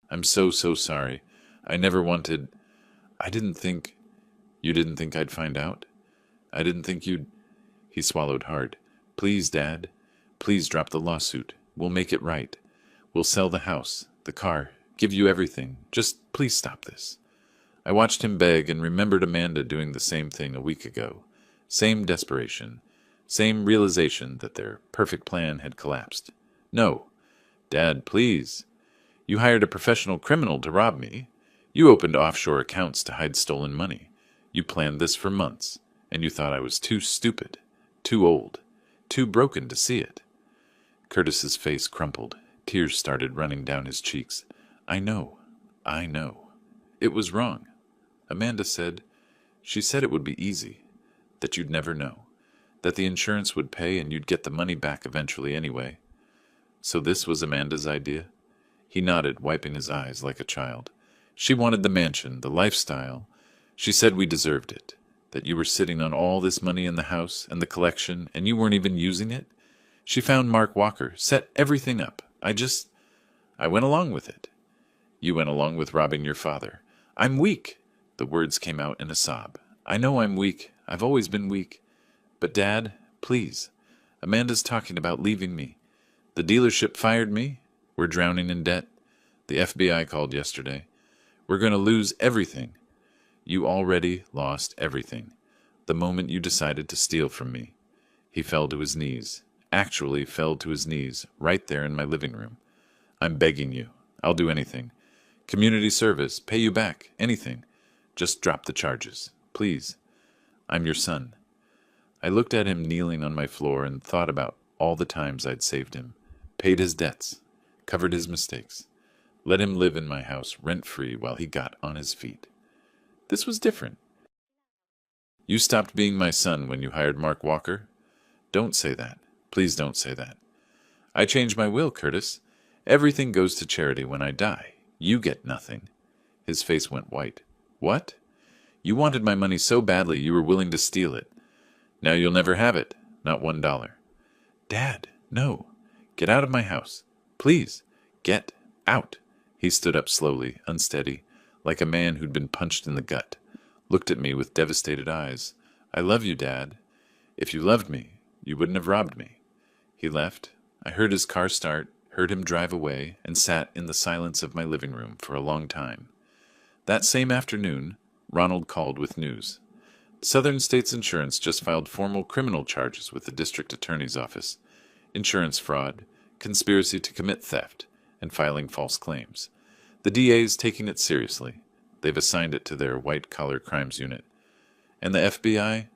I'm so sorry. I never wanted... I didn't think... You didn't think I'd find out? I didn't think you'd... He swallowed hard. Please, Dad. Please drop the lawsuit. We'll make it right. We'll sell the house, the car, give you everything. Just please stop this. I watched him beg and remembered Amanda doing the same thing a week ago. Same desperation. Same realization that their perfect plan had collapsed. No. Dad, please. You hired a professional criminal to rob me. You opened offshore accounts to hide stolen money. You planned this for months, and you thought I was too stupid, too old, too broken to see it. Curtis's face crumpled. Tears started running down his cheeks. I know. It was wrong. Amanda said, she said it would be easy, that you'd never know, that the insurance would pay and you'd get the money back eventually anyway. So this was Amanda's idea? He nodded, wiping his eyes like a child. She wanted the mansion, the lifestyle. She said we deserved it, that you were sitting on all this money in the house and the collection, and you weren't even using it. She found Mark Walker, set everything up. I went along with it. You went along with robbing your father. I'm weak. The words came out in a sob. I know I'm weak. I've always been weak. But, Dad, please. Amanda's talking about leaving me. The dealership fired me. We're drowning in debt. The FBI called yesterday. We're going to lose everything. You already lost everything. The moment you decided to steal from me. He fell to his knees. Actually fell to his knees, right there in my living room. I'm begging you. I'll do anything. Community service, pay you back, anything. Just drop the charges, please. I'm your son. I looked at him kneeling on my floor and thought about all the times I'd saved him, paid his debts, covered his mistakes, let him live in my house rent-free while he got on his feet. This was different. You stopped being my son when you hired Mark Walker? Don't say that. Please don't say that. I changed my will, Curtis. Everything goes to charity when I die. You get nothing. His face went white. What? You wanted my money so badly you were willing to steal it. Now you'll never have it. Not $1. Dad, no. Get out of my house. Please, get out. He stood up slowly, unsteady, like a man who'd been punched in the gut. Looked at me with devastated eyes. I love you, Dad. If you loved me, you wouldn't have robbed me. He left. I heard his car start, heard him drive away, and sat in the silence of my living room for a long time. That same afternoon, Ronald called with news. Southern States Insurance just filed formal criminal charges with the district attorney's office: insurance fraud, conspiracy to commit theft, and filing false claims. The DA's taking it seriously. They've assigned it to their white-collar crimes unit. And the FBI?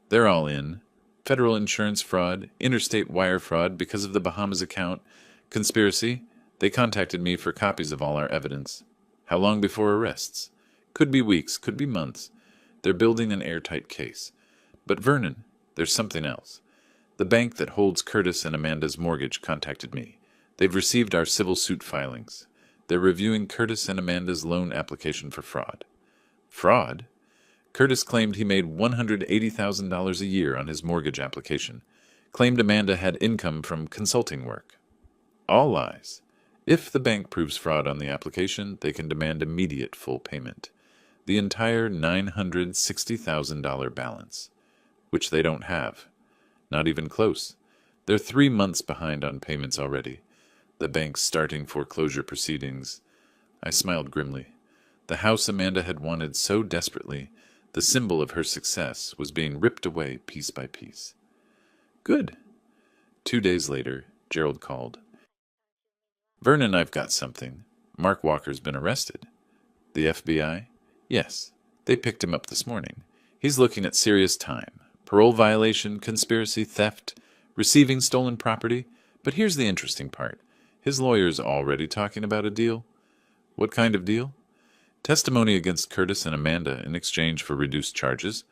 They're all in. Federal insurance fraud, interstate wire fraud because of the Bahamas account, conspiracy. They contacted me for copies of all our evidence. How long before arrests? Could be weeks, could be months. They're building an airtight case. But Vernon, there's something else. The bank that holds Curtis and Amanda's mortgage contacted me. They've received our civil suit filings. They're reviewing Curtis and Amanda's loan application for fraud. Fraud? Curtis claimed he made $180,000 a year on his mortgage application. Claimed Amanda had income from consulting work. All lies. If the bank proves fraud on the application, they can demand immediate full payment. The entire $960,000 balance. Which they don't have. Not even close. They're 3 months behind on payments already. The bank's starting foreclosure proceedings. I smiled grimly. The house Amanda had wanted so desperately, the symbol of her success, was being ripped away piece by piece. Good. 2 days later, Gerald called. Vernon, I've got something. Mark Walker's been arrested. The FBI? Yes. They picked him up this morning. He's looking at serious time. Parole violation, conspiracy, theft, receiving stolen property. But here's the interesting part. His lawyer's already talking about a deal. What kind of deal? Testimony against Curtis and Amanda in exchange for reduced charges.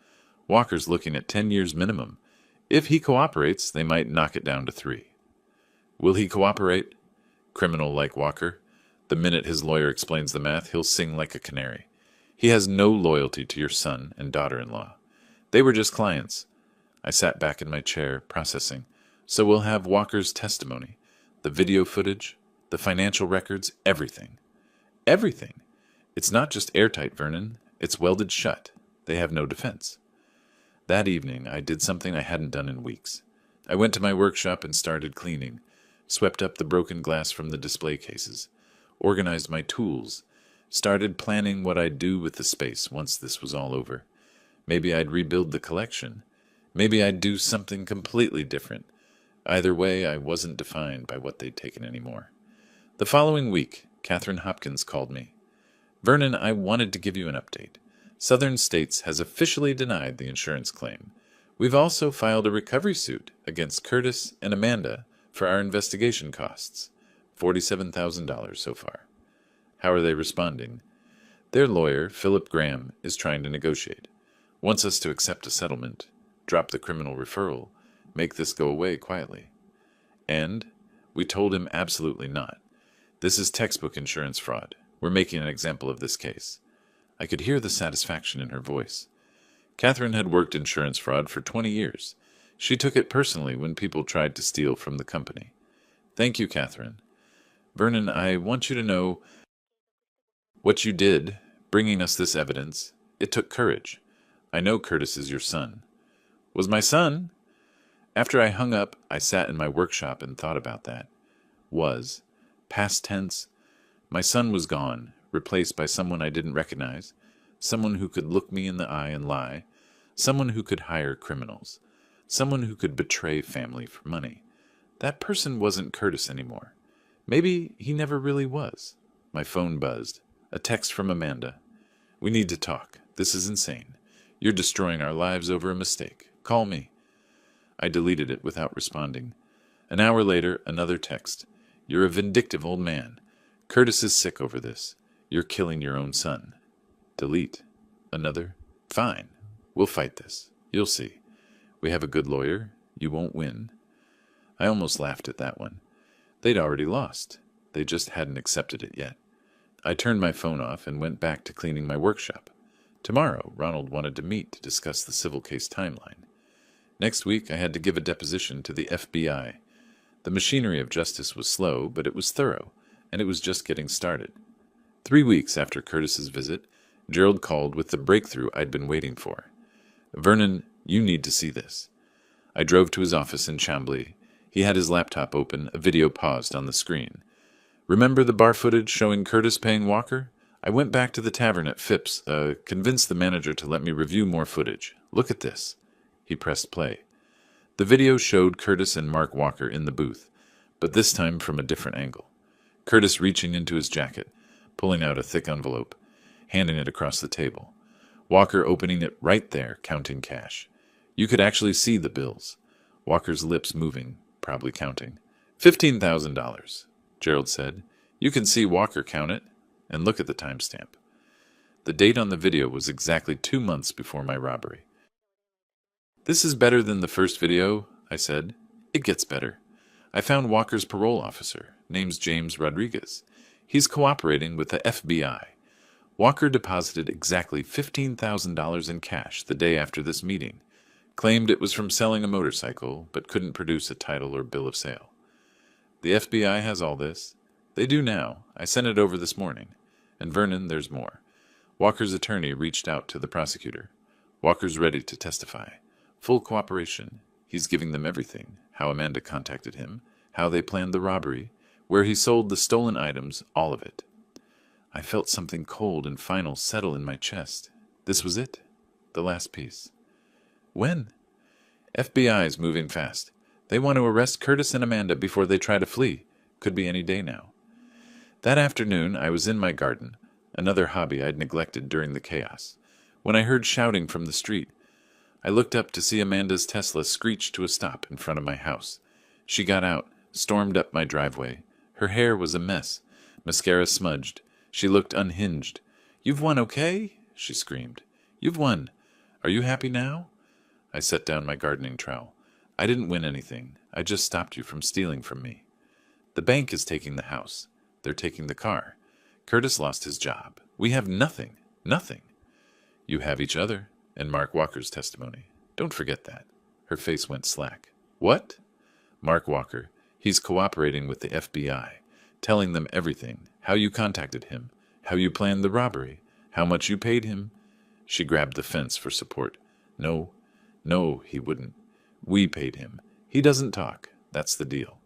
Walker's looking at 10 years minimum. If he cooperates, they might knock it down to 3. Will he cooperate? Criminal like Walker. The minute his lawyer explains the math, he'll sing like a canary. He has no loyalty to your son and daughter-in-law. They were just clients. I sat back in my chair, processing. So we'll have Walker's testimony. The video footage, the financial records, everything. Everything. It's not just airtight, Vernon. It's welded shut. They have no defense. That evening, I did something I hadn't done in weeks. I went to my workshop and started cleaning, swept up the broken glass from the display cases, organized my tools, started planning what I'd do with the space once this was all over. Maybe I'd rebuild the collection. Maybe I'd do something completely different. Either way, I wasn't defined by what they'd taken anymore. The following week, Catherine Hopkins called me. Vernon, I wanted to give you an update. Southern States has officially denied the insurance claim. We've also filed a recovery suit against Curtis and Amanda for our investigation costs. $47,000 so far. How are they responding? Their lawyer, Philip Graham, is trying to negotiate. Wants us to accept a settlement, drop the criminal referral, make this go away quietly. And we told him absolutely not. This is textbook insurance fraud. We're making an example of this case. I could hear the satisfaction in her voice. Catherine had worked insurance fraud for 20 years. She took it personally when people tried to steal from the company. Thank you, Catherine. Vernon, I want you to know what you did, bringing us this evidence. It took courage. I know Curtis is your son. Was my son? After I hung up, I sat in my workshop and thought about that. Was. Past tense. My son was gone, replaced by someone I didn't recognize, someone who could look me in the eye and lie, someone who could hire criminals, someone who could betray family for money. That person wasn't Curtis anymore. Maybe he never really was. My phone buzzed. A text from Amanda. We need to talk. This is insane. You're destroying our lives over a mistake. Call me. I deleted it without responding. An hour later, another text. You're a vindictive old man. Curtis is sick over this. You're killing your own son. Delete. Another. Fine. We'll fight this. You'll see. We have a good lawyer. You won't win. I almost laughed at that one. They'd already lost. They just hadn't accepted it yet. I turned my phone off and went back to cleaning my workshop. Tomorrow, Ronald wanted to meet to discuss the civil case timeline. Next week, I had to give a deposition to the FBI. The machinery of justice was slow, but it was thorough, and it was just getting started. 3 weeks after Curtis's visit, Gerald called with the breakthrough I'd been waiting for. Vernon, you need to see this. I drove to his office in Chambly. He had his laptop open, a video paused on the screen. Remember the bar footage showing Curtis paying Walker? I went back to the tavern at Phipps, convinced the manager to let me review more footage. Look at this. He pressed play. The video showed Curtis and Mark Walker in the booth, but this time from a different angle. Curtis reaching into his jacket, pulling out a thick envelope, handing it across the table. Walker opening it right there, counting cash. You could actually see the bills. Walker's lips moving, probably counting. $15,000, Gerald said. You can see Walker count it, and look at the timestamp. The date on the video was exactly 2 months before my robbery. This is better than the first video, I said. It gets better. I found Walker's parole officer. Name's James Rodriguez. He's cooperating with the FBI. Walker deposited exactly $15,000 in cash the day after this meeting. Claimed it was from selling a motorcycle, but couldn't produce a title or bill of sale. The FBI has all this. They do now. I sent it over this morning. And Vernon, there's more. Walker's attorney reached out to the prosecutor. Walker's ready to testify. Full cooperation. He's giving them everything. How Amanda contacted him, how they planned the robbery, where he sold the stolen items, all of it. I felt something cold and final settle in my chest. This was it. The last piece. When? FBI's moving fast. They want to arrest Curtis and Amanda before they try to flee. Could be any day now. That afternoon, I was in my garden, another hobby I'd neglected during the chaos, when I heard shouting from the street. I looked up to see Amanda's Tesla screech to a stop in front of my house. She got out, stormed up my driveway. Her hair was a mess, mascara smudged. She looked unhinged. "You've won, okay?" she screamed. "You've won. Are you happy now?" I set down my gardening trowel. "I didn't win anything. I just stopped you from stealing from me. The bank is taking the house. They're taking the car. Curtis lost his job. We have nothing. Nothing. You have each other, and Mark Walker's testimony. Don't forget that." Her face went slack. "What?" "Mark Walker. He's cooperating with the FBI, telling them everything, how you contacted him, how you planned the robbery, how much you paid him." She grabbed the fence for support. No, he wouldn't. We paid him. He doesn't talk. That's the deal.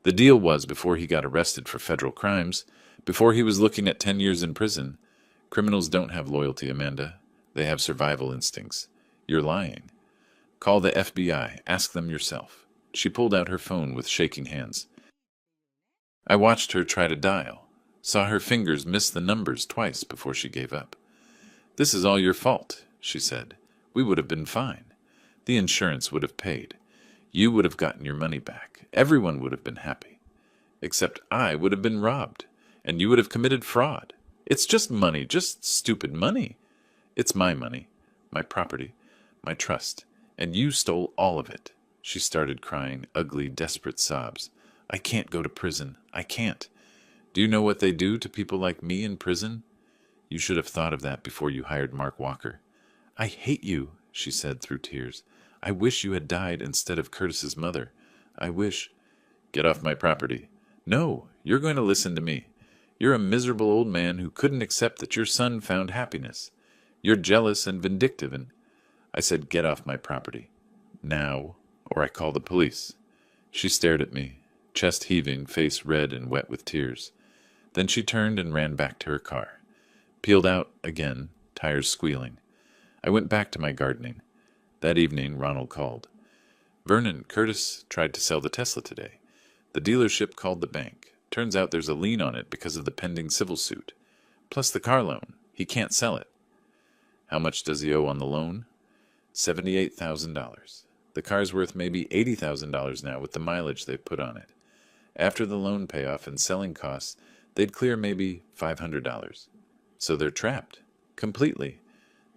The deal was before he got arrested for federal crimes, before he was looking at 10 years in prison. Criminals don't have loyalty, Amanda. They have survival instincts. You're lying. Call the FBI. Ask them yourself. She pulled out her phone with shaking hands. I watched her try to dial, saw her fingers miss the numbers twice before she gave up. "This is all your fault," she said. "We would have been fine. The insurance would have paid. You would have gotten your money back. Everyone would have been happy. Except I would have been robbed, and you would have committed fraud. It's just money, just stupid money. It's my money, my property, my trust, and you stole all of it." She started crying, ugly, desperate sobs. "I can't go to prison. I can't. Do you know what they do to people like me in prison? You should have thought of that before you hired Mark Walker." "I hate you," she said through tears. "I wish you had died instead of Curtis's mother. I wish—" "Get off my property." "No, you're going to listen to me. You're a miserable old man who couldn't accept that your son found happiness. You're jealous and vindictive, and—" I said, "Get off my property. Now, or I call the police." She stared at me, chest heaving, face red and wet with tears. Then she turned and ran back to her car. Peeled out again, tires squealing. I went back to my gardening. That evening, Ronald called. "Vernon, Curtis tried to sell the Tesla today. The dealership called the bank. Turns out there's a lien on it because of the pending civil suit. Plus the car loan. He can't sell it." "How much does he owe on the loan?" $78,000. The car's worth maybe $80,000 now with the mileage they've put on it. After the loan payoff and selling costs, they'd clear maybe $500. So they're trapped. Completely.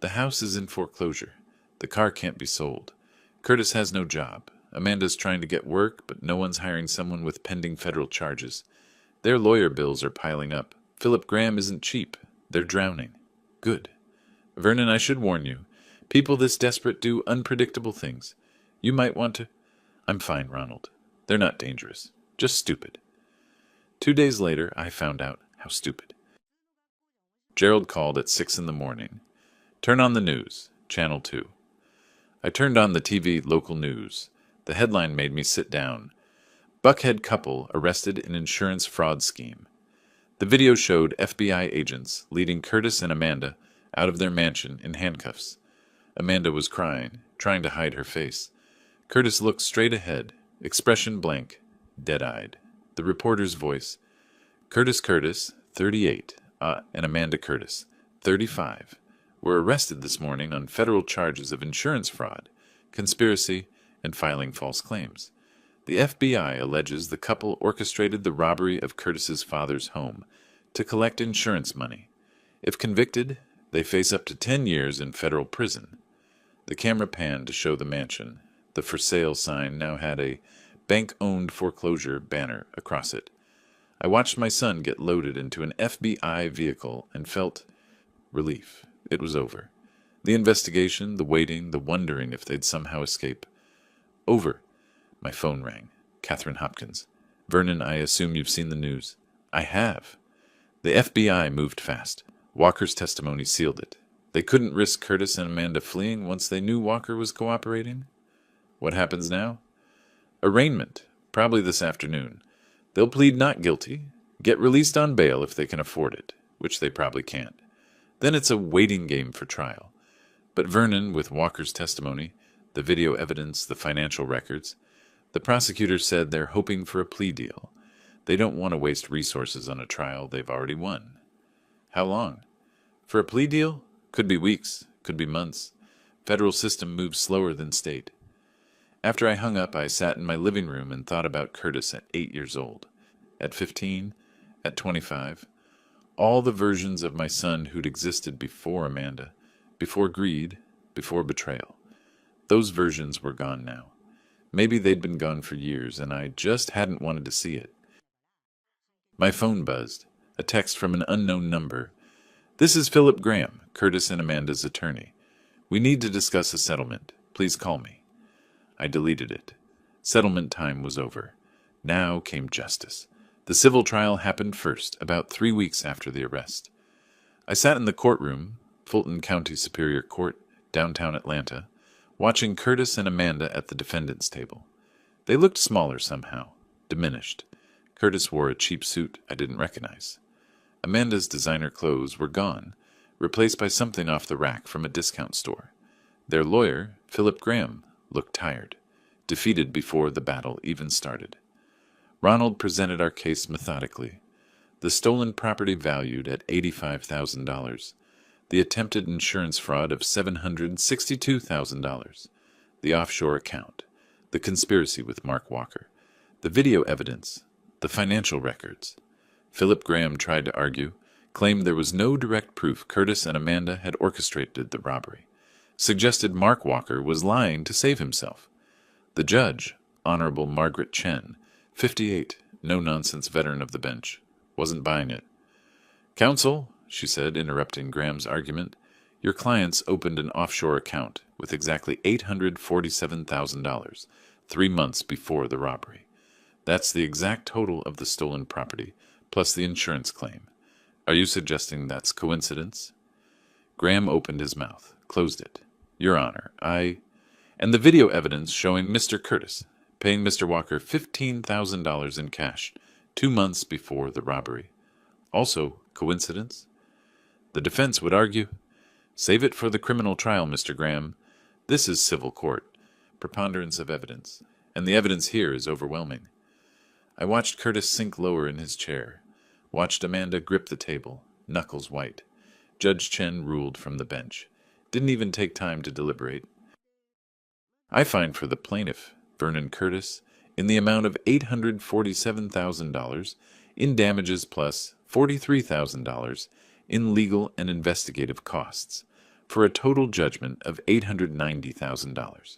The house is in foreclosure. The car can't be sold. Curtis has no job. Amanda's trying to get work, but no one's hiring someone with pending federal charges. Their lawyer bills are piling up. Philip Graham isn't cheap. They're drowning. Good. Vernon, I should warn you. People this desperate do unpredictable things. You might want to— I'm fine, Ronald. They're not dangerous. Just stupid. 2 days later, I found out how stupid. Gerald called at 6 in the morning. "Turn on the news, Channel 2. I turned on the TV local news. The headline made me sit down. Buckhead couple arrested in insurance fraud scheme. The video showed FBI agents leading Curtis and Amanda out of their mansion in handcuffs. Amanda was crying, trying to hide her face. Curtis looked straight ahead, expression blank, dead-eyed. The reporter's voice, Curtis, 38, and Amanda Curtis, 35, were arrested this morning on federal charges of insurance fraud, conspiracy, and filing false claims. The FBI alleges the couple orchestrated the robbery of Curtis's father's home to collect insurance money. If convicted, they face up to 10 years in federal prison. The camera panned to show the mansion. The for sale sign now had a bank-owned foreclosure banner across it. I watched my son get loaded into an FBI vehicle and felt relief. It was over. The investigation, the waiting, the wondering if they'd somehow escape. Over. My phone rang. Catherine Hopkins. Vernon, I assume you've seen the news. I have. The FBI moved fast. Walker's testimony sealed it. They couldn't risk Curtis and Amanda fleeing once they knew Walker was cooperating. What happens now? Arraignment, probably this afternoon. They'll plead not guilty, get released on bail if they can afford it, which they probably can't. Then it's a waiting game for trial. But Vernon, with Walker's testimony, the video evidence, the financial records, the prosecutor said they're hoping for a plea deal. They don't want to waste resources on a trial they've already won. How long? For a plea deal? Could be weeks, could be months. Federal system moves slower than state. After I hung up, I sat in my living room and thought about Curtis at 8 years old, at 15, at 25, all the versions of my son who'd existed before Amanda, before greed, before betrayal. Those versions were gone now. Maybe they'd been gone for years, and I just hadn't wanted to see it. My phone buzzed, a text from an unknown number. This is Philip Graham, Curtis and Amanda's attorney. We need to discuss a settlement. Please call me. I deleted it. Settlement time was over. Now came justice. The civil trial happened first, about 3 weeks after the arrest. I sat in the courtroom, Fulton County Superior Court, downtown Atlanta, watching Curtis and Amanda at the defendant's table. They looked smaller somehow, diminished. Curtis wore a cheap suit I didn't recognize. Amanda's designer clothes were gone, replaced by something off the rack from a discount store. Their lawyer, Philip Graham, looked tired, defeated before the battle even started. Ronald presented our case methodically. The stolen property valued at $85,000. The attempted insurance fraud of $762,000. The offshore account. The conspiracy with Mark Walker. The video evidence. The financial records. Philip Graham tried to argue, claimed there was no direct proof Curtis and Amanda had orchestrated the robbery. Suggested Mark Walker was lying to save himself. The judge, Honorable Margaret Chen, 58, no-nonsense veteran of the bench, wasn't buying it. Counsel, she said, interrupting Graham's argument, your clients opened an offshore account with exactly $847,000, 3 months before the robbery. That's the exact total of the stolen property, plus the insurance claim. Are you suggesting that's coincidence? Graham opened his mouth, closed it. Your Honor, and the video evidence showing Mr. Curtis paying Mr. Walker $15,000 in cash 2 months before the robbery. Also, coincidence? The defense would argue, save it for the criminal trial, Mr. Graham. This is civil court, preponderance of evidence, and the evidence here is overwhelming. I watched Curtis sink lower in his chair, watched Amanda grip the table, knuckles white. Judge Chen ruled from the bench. Didn't even take time to deliberate. I find for the plaintiff, Vernon Curtis, in the amount of $847,000 in damages plus $43,000 in legal and investigative costs, for a total judgment of $890,000.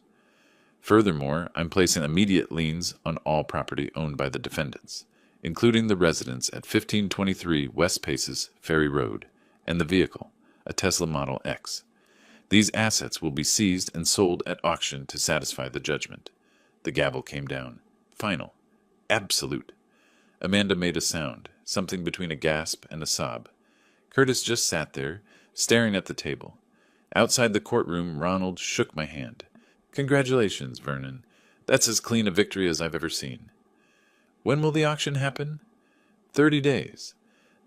Furthermore, I'm placing immediate liens on all property owned by the defendants, including the residence at 1523 West Paces, Ferry Road, and the vehicle, a Tesla Model X. These assets will be seized and sold at auction to satisfy the judgment. The gavel came down. Final. Absolute. Amanda made a sound, something between a gasp and a sob. Curtis just sat there, staring at the table. Outside the courtroom, Ronald shook my hand. Congratulations, Vernon. That's as clean a victory as I've ever seen. When will the auction happen? 30 days.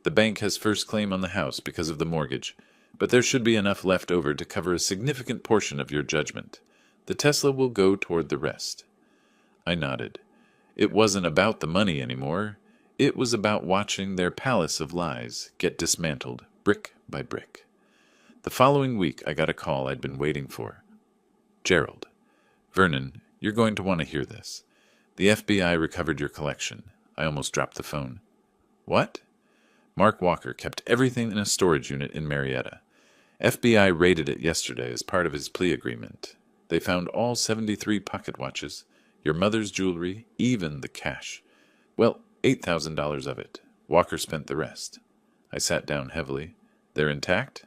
The bank has first claim on the house because of the mortgage. but there should be enough left over to cover a significant portion of your judgment. The Tesla will go toward the rest." I nodded. It wasn't about the money anymore. It was about watching their palace of lies get dismantled, brick by brick. The following week, I got a call I'd been waiting for. "Gerald, Vernon, you're going to want to hear this. The FBI recovered your collection." I almost dropped the phone. "What?" "Mark Walker kept everything in a storage unit in Marietta. FBI raided it yesterday as part of his plea agreement. They found all 73 pocket watches, your mother's jewelry, even the cash. Well, $8,000 of it. Walker spent the rest." I sat down heavily. "They're intact?"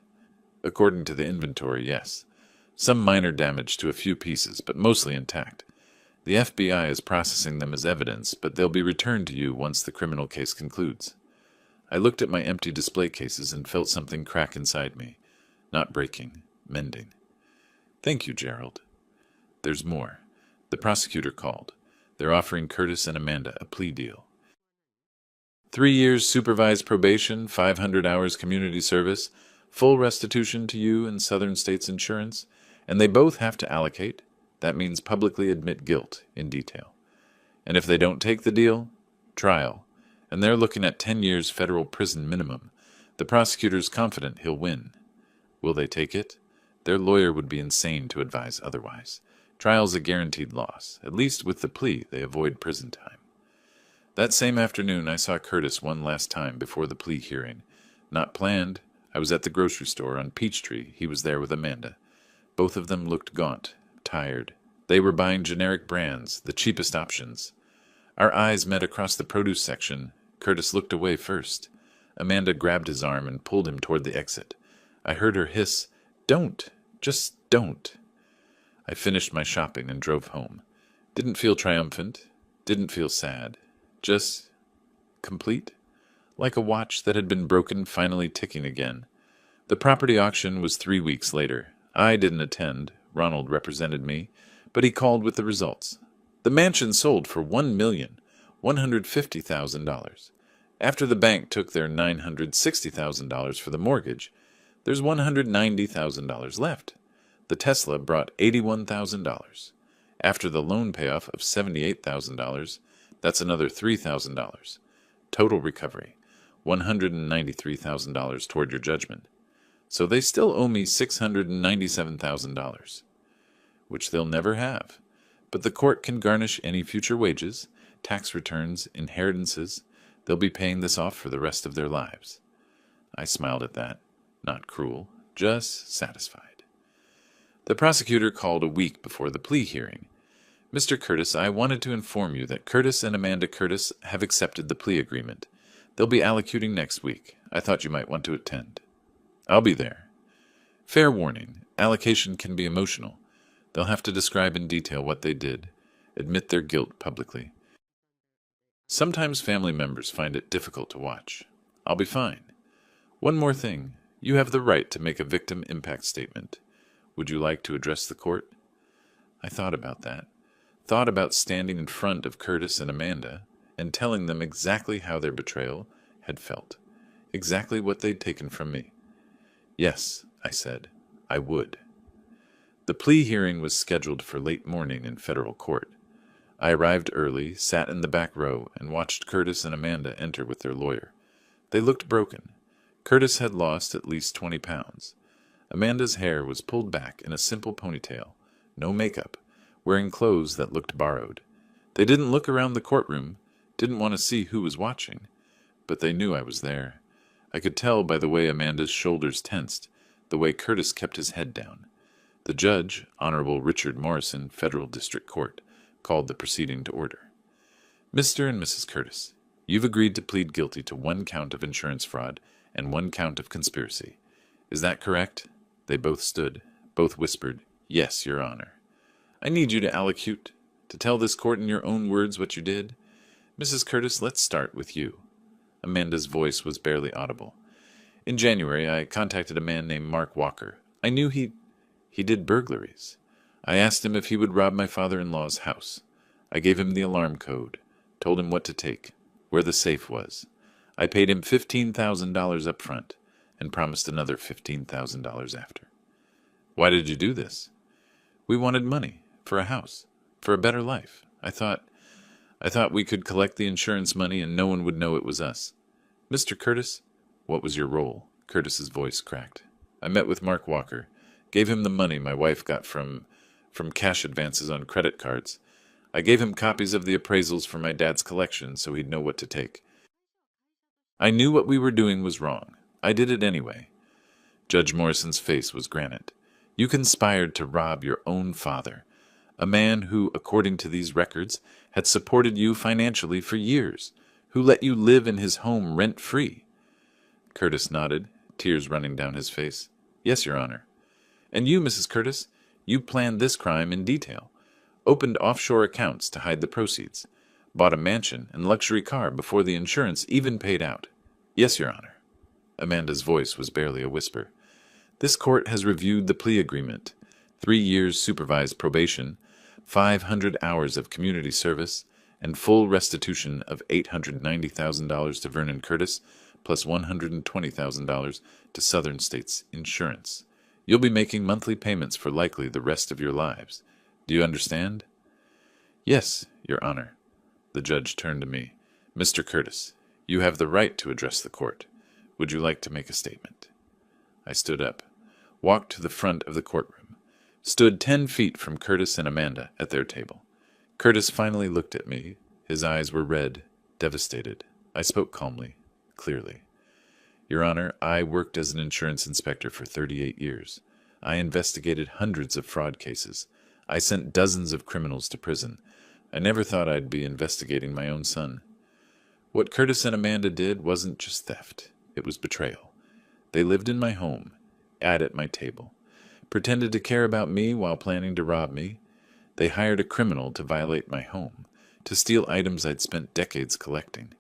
"According to the inventory, yes. Some minor damage to a few pieces, but mostly intact. The FBI is processing them as evidence, but they'll be returned to you once the criminal case concludes." I looked at my empty display cases and felt something crack inside me. Not breaking, mending. "Thank you, Gerald." "There's more. The prosecutor called. They're offering Curtis and Amanda a plea deal. 3 years supervised probation, 500 hours community service, full restitution to you and Southern States Insurance, and they both have to allocate. That means publicly admit guilt in detail. And if they don't take the deal, trial, and they're looking at 10 years federal prison minimum. The prosecutor's confident he'll win. Will they take it? Their lawyer would be insane to advise otherwise. Trial's a guaranteed loss. At least with the plea, they avoid prison time. That same afternoon, I saw Curtis one last time before the plea hearing. Not planned. I was at the grocery store on Peachtree. He was there with Amanda. Both of them looked gaunt, tired. They were buying generic brands, the cheapest options. Our eyes met across the produce section. Curtis looked away first. Amanda grabbed his arm and pulled him toward the exit. I heard her hiss, "Don't! Just don't!" I finished my shopping and drove home. Didn't feel triumphant. Didn't feel sad. Just complete. Like a watch that had been broken finally ticking again. The property auction was 3 weeks later. I didn't attend. Ronald represented me, but he called with the results. The mansion sold for $1,150,000. After the bank took their $960,000 for the mortgage, there's $190,000 left. The Tesla brought $81,000. After the loan payoff of $78,000, that's another $3,000. Total recovery, $193,000 toward your judgment. So they still owe me $697,000, which they'll never have. But the court can garnish any future wages, tax returns, inheritances. They'll be paying this off for the rest of their lives. I smiled at that. Not cruel, just satisfied. The prosecutor called a week before the plea hearing. "Mr. Curtis, I wanted to inform you that Curtis and Amanda Curtis have accepted the plea agreement. They'll be allocuting next week. I thought you might want to attend." "I'll be there." Fair warning, allocation can be emotional. They'll have to describe in detail what they did, admit their guilt publicly. Sometimes family members find it difficult to watch. I'll be fine. One more thing. You have the right to make a victim impact statement. Would you like to address the court? I thought about that. Thought about standing in front of Curtis and Amanda and telling them exactly how their betrayal had felt. Exactly what they'd taken from me. "Yes," I said, "I would." The plea hearing was scheduled for late morning in federal court. I arrived early, sat in the back row, and watched Curtis and Amanda enter with their lawyer. They looked broken. Curtis had lost at least 20 pounds. Amanda's hair was pulled back in a simple ponytail, no makeup, wearing clothes that looked borrowed. They didn't look around the courtroom, didn't want to see who was watching, but they knew I was there. I could tell by the way Amanda's shoulders tensed, the way Curtis kept his head down. The judge, Honorable Richard Morrison, Federal District Court, called the proceeding to order. "Mr. and Mrs. Curtis, you've agreed to plead guilty to 1 count of insurance fraud and 1 count of conspiracy. Is that correct?" They both stood, both whispered, "Yes, Your Honor." "I need you to allocute, to tell this court in your own words what you did. Mrs. Curtis, let's start with you." Amanda's voice was barely audible. "In January, I contacted a man named Mark Walker. I knew he did burglaries. I asked him if he would rob my father-in-law's house. I gave him the alarm code, told him what to take, where the safe was. I paid him $15,000 up front. and promised another $15,000 after. Why did you do this? We wanted money, for a house, for a better life. I thought we could collect the insurance money and no one would know it was us. Mr. Curtis, what was your role? Curtis's voice cracked. I met with Mark Walker, gave him the money my wife got from cash advances on credit cards. I gave him copies of the appraisals for my dad's collection so he'd know what to take. I knew what we were doing was wrong. I did it anyway. Judge Morrison's face was granite. You conspired to rob your own father, a man who, according to these records, had supported you financially for years, who let you live in his home rent-free. Curtis nodded, tears running down his face. Yes, Your Honor. And you, Mrs. Curtis, you planned this crime in detail, opened offshore accounts to hide the proceeds, bought a mansion and luxury car before the insurance even paid out. Yes, Your Honor. Amanda's voice was barely a whisper. This court has reviewed the plea agreement, 3 years supervised probation, 500 hours of community service, and full restitution of $890,000 to Vernon Curtis, plus $120,000 to Southern States Insurance. You'll be making monthly payments for likely the rest of your lives. Do you understand? Yes, Your Honor. The judge turned to me. Mr. Curtis, you have the right to address the court. Would you like to make a statement? I stood up, walked to the front of the courtroom, stood 10 feet from Curtis and Amanda at their table. Curtis finally looked at me. His eyes were red, devastated. I spoke calmly, clearly. Your Honor, I worked as an insurance inspector for 38 years. I investigated hundreds of fraud cases. I sent dozens of criminals to prison. I never thought I'd be investigating my own son. What Curtis and Amanda did wasn't just theft. It was betrayal. They lived in my home, at my table, pretended to care about me while planning to rob me. They hired a criminal to violate my home, to steal items I'd spent decades collecting.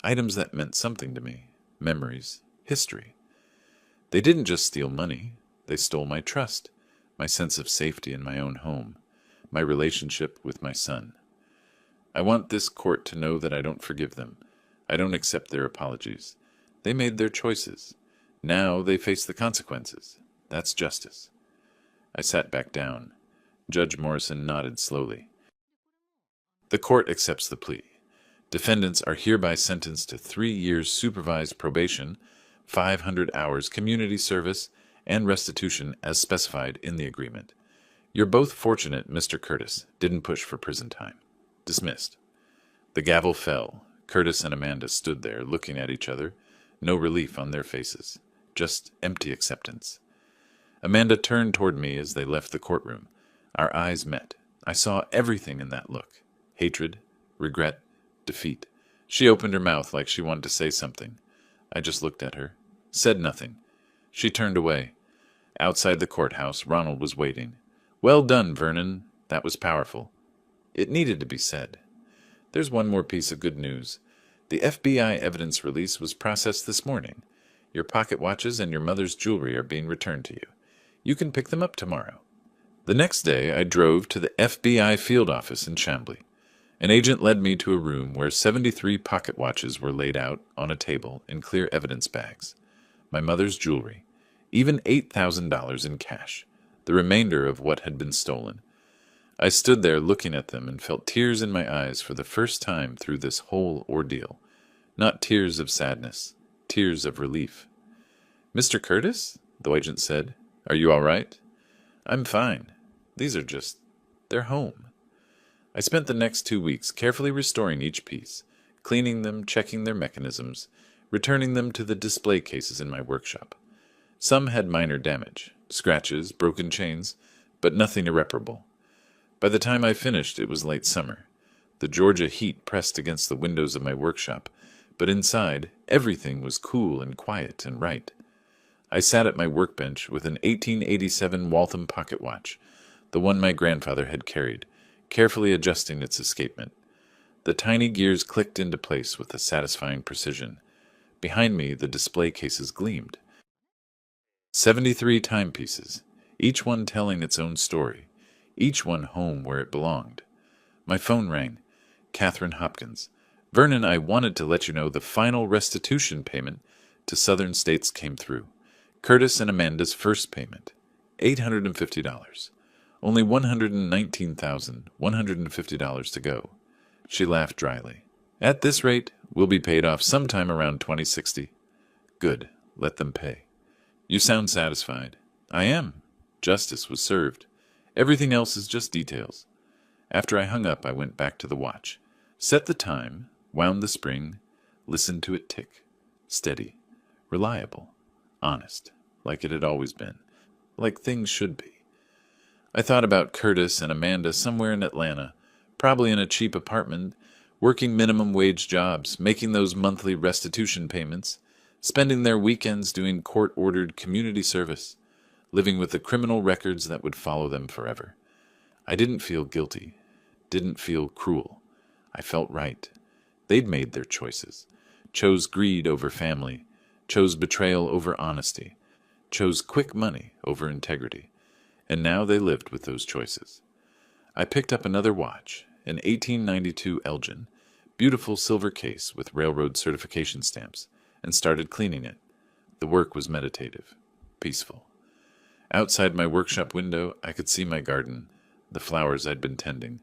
Items that meant something to me, memories, history. They didn't just steal money. They stole my trust, my sense of safety in my own home, my relationship with my son. I want this court to know that I don't forgive them. I don't accept their apologies. They made their choices. Now they face the consequences. That's justice. I sat back down. Judge Morrison nodded slowly. The court accepts the plea. Defendants are hereby sentenced to 3 years supervised probation, 500 hours community service, and restitution as specified in the agreement. You're both fortunate Mr. Curtis didn't push for prison time. Dismissed. The gavel fell. Curtis and Amanda stood there looking at each other, no relief on their faces, just empty acceptance. Amanda turned toward me as they left the courtroom. Our eyes met. I saw everything in that look. Hatred, regret, defeat. She opened her mouth like she wanted to say something. I just looked at her, said nothing. She turned away. Outside the courthouse, Ronald was waiting. Well done, Vernon. That was powerful. It needed to be said. There's one more piece of good news. The FBI evidence release was processed this morning. Your pocket watches and your mother's jewelry are being returned to you. You can pick them up tomorrow. The next day, I drove to the FBI field office in Chambly. An agent led me to a room where 73 pocket watches were laid out on a table in clear evidence bags. My mother's jewelry, even $8,000 in cash, the remainder of what had been stolen. I stood there looking at them and felt tears in my eyes for the first time through this whole ordeal. Not tears of sadness, tears of relief. Mr. Curtis? The agent said. Are you all right? I'm fine. These are they're home. I spent the next 2 weeks carefully restoring each piece, cleaning them, checking their mechanisms, returning them to the display cases in my workshop. Some had minor damage, scratches, broken chains, but nothing irreparable. By the time I finished, it was late summer. The Georgia heat pressed against the windows of my workshop, but inside, everything was cool and quiet and right. I sat at my workbench with an 1887 Waltham pocket watch, the one my grandfather had carried, carefully adjusting its escapement. The tiny gears clicked into place with a satisfying precision. Behind me, the display cases gleamed. 73 timepieces, each one telling its own story, each one home where it belonged. My phone rang. Catherine Hopkins. Vernon, I wanted to let you know the final restitution payment to southern states came through. Curtis and Amanda's first payment, $850. Only $119,150 to go. She laughed dryly. At this rate, we'll be paid off sometime around 2060. Good. Let them pay. You sound satisfied. I am. Justice was served. Everything else is just details. After I hung up, I went back to the watch, set the time, wound the spring, listened to it tick. Steady. Reliable. Honest. Like it had always been. Like things should be. I thought about Curtis and Amanda somewhere in Atlanta, probably in a cheap apartment, working minimum wage jobs, making those monthly restitution payments, spending their weekends doing court-ordered community service, living with the criminal records that would follow them forever. I didn't feel guilty, didn't feel cruel. I felt right. They'd made their choices, chose greed over family, chose betrayal over honesty, chose quick money over integrity, and now they lived with those choices. I picked up another watch, an 1892 Elgin, beautiful silver case with railroad certification stamps, and started cleaning it. The work was meditative, peaceful. Outside my workshop window, I could see my garden, the flowers I'd been tending.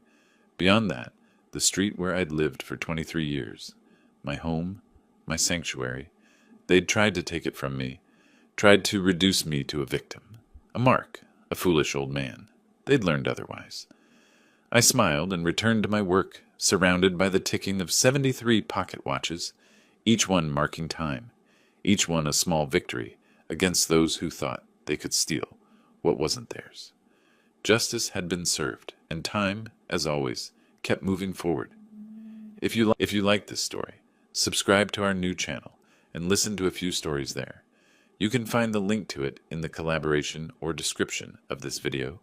Beyond that, the street where I'd lived for 23 years. My home, my sanctuary. They'd tried to take it from me, tried to reduce me to a victim, a mark, a foolish old man. They'd learned otherwise. I smiled and returned to my work, surrounded by the ticking of 73 pocket watches, each one marking time, each one a small victory against those who thought they could steal what wasn't theirs. Justice had been served, and time, as always, kept moving forward. If you like this story, subscribe to our new channel and listen to a few stories there. You can find the link to it in the collaboration or description of this video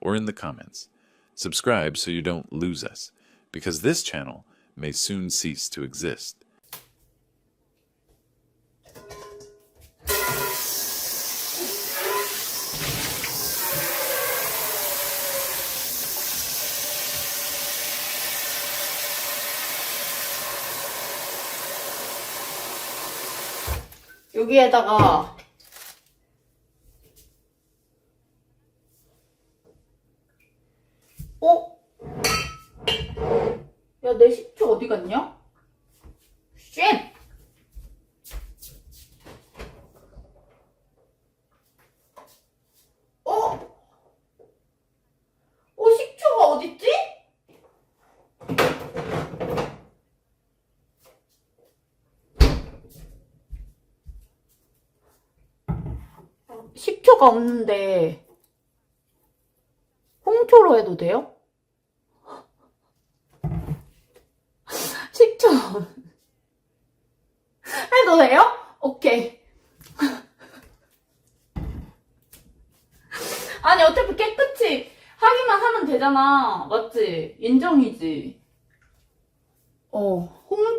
or in the comments. Subscribe so you don't lose us, because this channel may soon cease to exist. 여기에다가 야, 내 식초 어디 갔냐? 쉣! 식초가 어딨지? 식초가 없는데 홍초로 해도 돼요? 식초 해도 돼요? 오케이. 아니 어차피 깨끗이 하기만 하면 되잖아. 맞지? 인정이지? 홍초